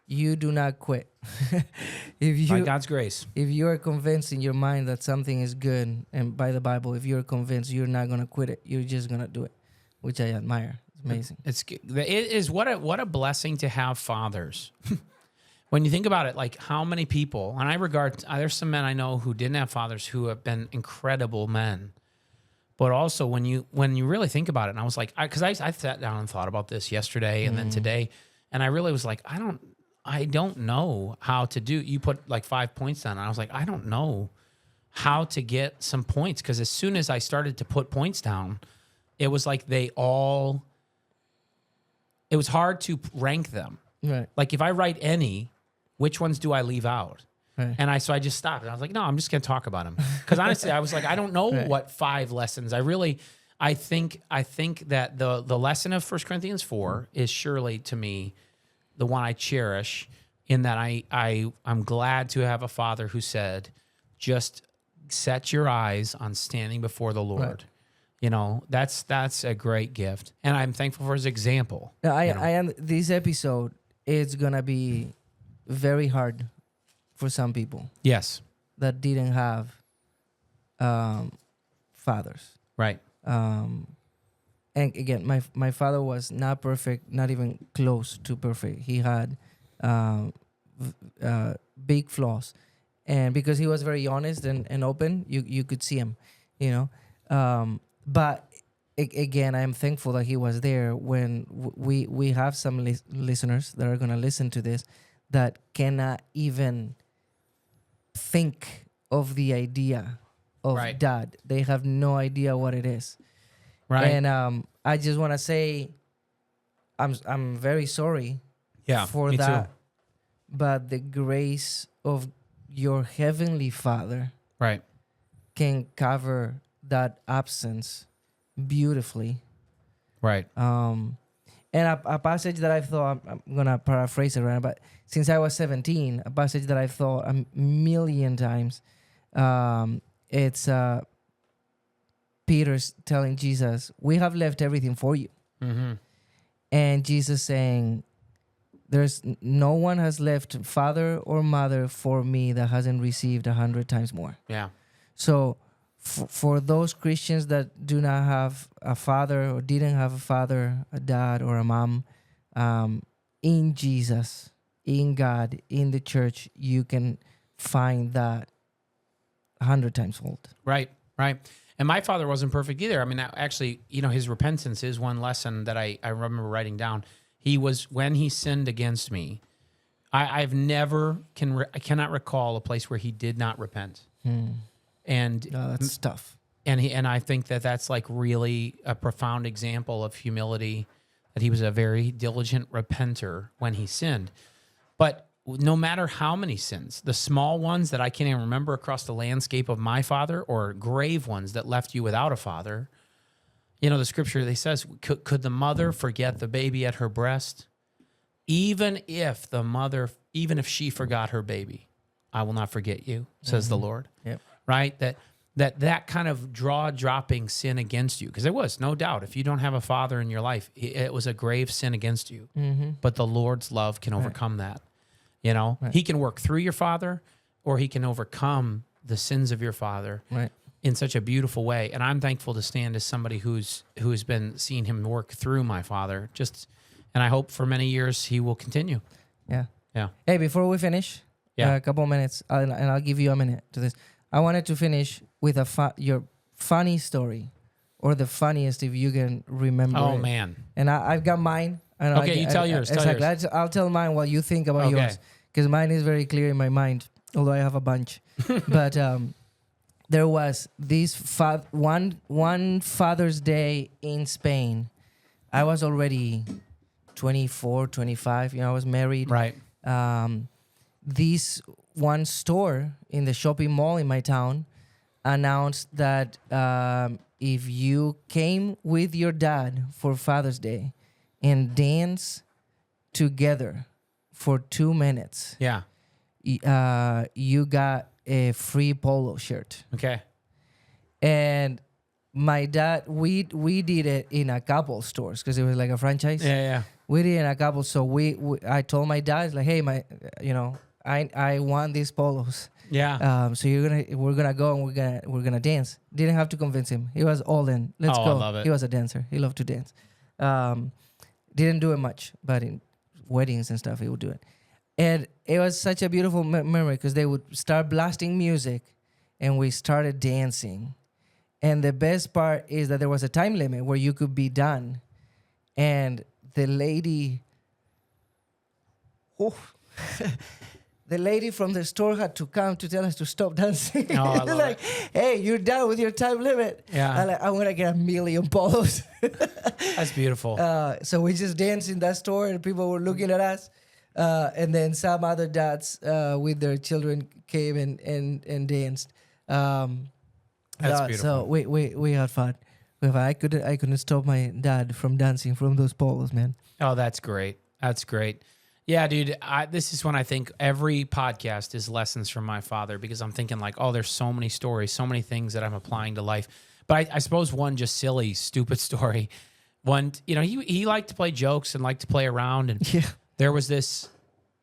[SPEAKER 3] do not quit.
[SPEAKER 2] By God's grace.
[SPEAKER 3] If you are convinced in your mind that something is good, and by the Bible, if you're convinced, you're not going to quit it. You're just going to do it, which I admire. It's amazing.
[SPEAKER 2] It is what a blessing to have fathers. When you think about it, like how many people, and there's some men I know who didn't have fathers who have been incredible men. But also when you really think about it, and I was like, because I sat down and thought about this yesterday and then today, and I really was like, I don't know how to do. You put like 5 points down, and I was like, I don't know how to get some points, because as soon as I started to put points down, it was like it was hard to rank them.
[SPEAKER 3] Right.
[SPEAKER 2] Like if I write any, which ones do I leave out?
[SPEAKER 3] Right.
[SPEAKER 2] And so I just stopped, and I was like, no, I'm just going to talk about them. Because honestly, I was like, I don't know what 5 lessons. I think that the lesson of 1 Corinthians 4 is surely to me the one I cherish, in that I'm glad to have a father who said, just set your eyes on standing before the Lord. Right. You know, that's a great gift. And I'm thankful for his example.
[SPEAKER 3] Now, this episode is going to be very hard for some people.
[SPEAKER 2] Yes.
[SPEAKER 3] That didn't have fathers.
[SPEAKER 2] Right.
[SPEAKER 3] And again, my father was not perfect, not even close to perfect. He had big flaws, and because he was very honest and open, you could see him, you know. But again, I am thankful that he was there when we have some listeners that are going to listen to this that cannot even think of the idea of dad. They have no idea what it is. Right. And I just want to say I'm very sorry for that. Too. But the grace of your heavenly Father can cover that absence beautifully.
[SPEAKER 2] Right.
[SPEAKER 3] And a passage that I thought, I'm going to paraphrase it right now, but since I was 17, a passage that I thought a million times, it's Peter's telling Jesus, we have left everything for you. Mm-hmm. And Jesus saying, there's no one has left father or mother for me that hasn't received 100 times more.
[SPEAKER 2] Yeah.
[SPEAKER 3] So for those Christians that do not have a father or didn't have a father, a dad or a mom, in Jesus, in God, in the church, you can find that 100 times fold.
[SPEAKER 2] Right, right. And my father wasn't perfect either. I mean, actually, you know, his repentance is one lesson that I remember writing down. When he sinned against me, I cannot recall a place where he did not repent. And
[SPEAKER 3] that's tough.
[SPEAKER 2] And I think that's like really a profound example of humility, that he was a very diligent repenter when he sinned. But no matter how many sins, the small ones that I can't even remember across the landscape of my father, or grave ones that left you without a father, you know, the scripture, they says, could the mother forget the baby at her breast? Even if she forgot her baby, I will not forget you, says the Lord.
[SPEAKER 3] Yep.
[SPEAKER 2] Right? That kind of dropping sin against you, because there was no doubt, if you don't have a father in your life, it was a grave sin against you. Mm-hmm. But the Lord's love can overcome that. You know, he can work through your father, or he can overcome the sins of your father in such a beautiful way. And I'm thankful to stand as somebody who's been seeing him work through my father. And I hope for many years he will continue.
[SPEAKER 3] Yeah.
[SPEAKER 2] Yeah.
[SPEAKER 3] Hey, before we finish, a couple of minutes, and I'll give you a minute to this. I wanted to finish with your funny story, or the funniest if you can remember.
[SPEAKER 2] Oh,
[SPEAKER 3] it.
[SPEAKER 2] Man.
[SPEAKER 3] And I've got mine. And
[SPEAKER 2] okay, you tell yours.
[SPEAKER 3] Exactly. I'll tell mine while you think about yours, because mine is very clear in my mind, although I have a bunch. But there was this one Father's Day in Spain. I was already 24, 25. I was married.
[SPEAKER 2] Right.
[SPEAKER 3] This one store in the shopping mall in my town announced that if you came with your dad for Father's Day and dance together for 2 minutes,
[SPEAKER 2] Yeah.
[SPEAKER 3] You got a free polo shirt.
[SPEAKER 2] Okay.
[SPEAKER 3] And my dad, we did it in a couple stores because it was like a franchise.
[SPEAKER 2] Yeah.
[SPEAKER 3] We did it in a couple. So I told my dad, like, hey, I want these polos.
[SPEAKER 2] Yeah.
[SPEAKER 3] So we're gonna go and we're gonna dance. Didn't have to convince him. He was all in. Let's go.
[SPEAKER 2] I love it.
[SPEAKER 3] He was a dancer. He loved to dance. Didn't do it much, but in weddings and stuff, he would do it. And it was such a beautiful memory because they would start blasting music, and we started dancing. And the best part is that there was a time limit where you could be done, and the lady. The lady from the store had to come to tell us to stop dancing.
[SPEAKER 2] Oh, I love
[SPEAKER 3] like, hey, you're done with your time limit.
[SPEAKER 2] Yeah.
[SPEAKER 3] I'm going to get 1 million polos.
[SPEAKER 2] That's beautiful.
[SPEAKER 3] So we just danced in that store and people were looking at us. And then some other dads with their children came and danced.
[SPEAKER 2] That's beautiful.
[SPEAKER 3] So we had fun. I couldn't stop my dad from dancing from those polos, man.
[SPEAKER 2] Oh, that's great. That's great. Yeah, dude, this is when I think every podcast is lessons from my father, because I'm thinking like, oh, there's so many stories, so many things that I'm applying to life. But I suppose one just silly, stupid story. One, he liked to play jokes and liked to play around. And
[SPEAKER 3] Yeah.
[SPEAKER 2] there was this,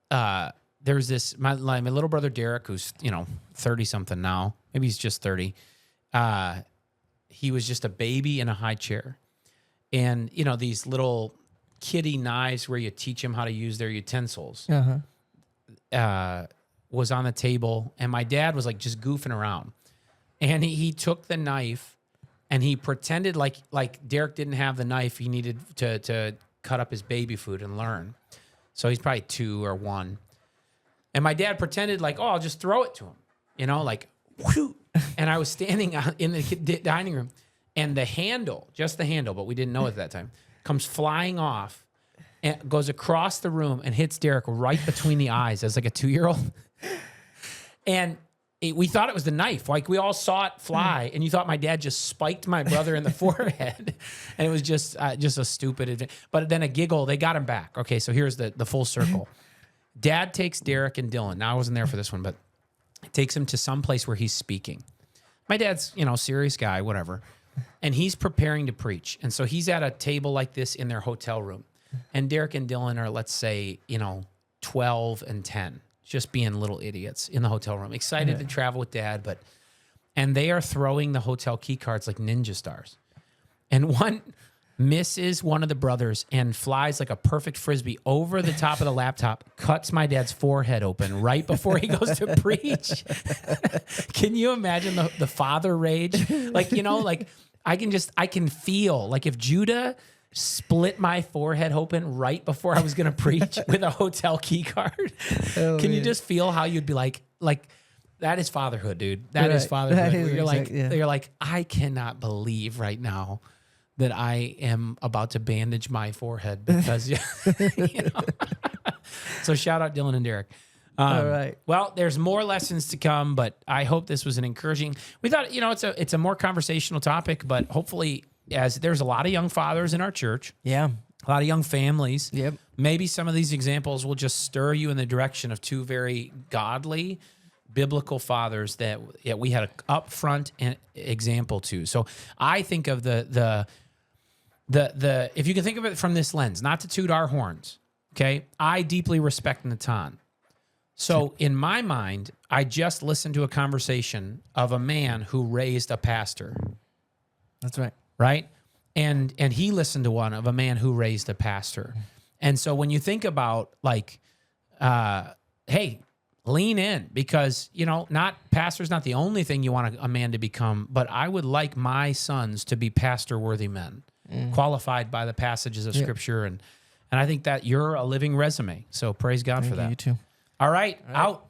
[SPEAKER 2] my little brother Derek, who's, 30 something now. Maybe he's just 30. He was just a baby in a high chair. And, these little kiddie knives where you teach them how to use their utensils was on the table, and my dad was like just goofing around, and he took the knife and he pretended like Derek didn't have the knife he needed to cut up his baby food and learn. So he's probably 2 or 1, and my dad pretended like, oh, I'll just throw it to him, like whoo. And I was standing out in the dining room, and the handle, just the handle, but we didn't know it at that time, comes flying off and goes across the room and hits Derek right between the eyes as like a 2-year-old. And we thought it was the knife. Like we all saw it fly, and you thought my dad just spiked my brother in the forehead. And it was just a stupid, but then a giggle, they got him back. Okay, so here's the full circle. Dad takes Derek and Dylan. Now I wasn't there for this one, but takes him to some place where he's speaking. My dad's, serious guy, whatever. And he's preparing to preach. And so he's at a table like this in their hotel room. And Derek and Dylan are, let's say, 12 and 10, just being little idiots in the hotel room, excited to travel with Dad. And they are throwing the hotel key cards like ninja stars. And one misses one of the brothers and flies like a perfect Frisbee over the top of the laptop, cuts my dad's forehead open right before he goes to preach. Can you imagine the father rage? Like, I can feel like if Judah split my forehead open right before I was going to preach with a hotel key card. Can you just feel how you'd be like that is fatherhood, dude. That is fatherhood. You're like, I cannot believe right now that I am about to bandage my forehead because, So shout out Dylan and Derek.
[SPEAKER 3] All right.
[SPEAKER 2] Well, there's more lessons to come, but I hope this was an encouraging. We thought, it's a more conversational topic, but hopefully, as there's a lot of young fathers in our church,
[SPEAKER 3] Yeah.
[SPEAKER 2] a lot of young families.
[SPEAKER 3] Yep.
[SPEAKER 2] Maybe some of these examples will just stir you in the direction of 2 very godly, biblical fathers that we had an upfront example to. So I think of the if you can think of it from this lens, not to toot our horns, okay? I deeply respect Natan. So in my mind, I just listened to a conversation of a man who raised a pastor.
[SPEAKER 3] That's right.
[SPEAKER 2] Right? And he listened to one of a man who raised a pastor. And so when you think about hey, lean in, because, pastor's not the only thing you want a man to become, but I would like my sons to be pastor-worthy men, qualified by the passages of Scripture. And I think that you're a living resume. So praise God for that.
[SPEAKER 3] You too.
[SPEAKER 2] All right, out.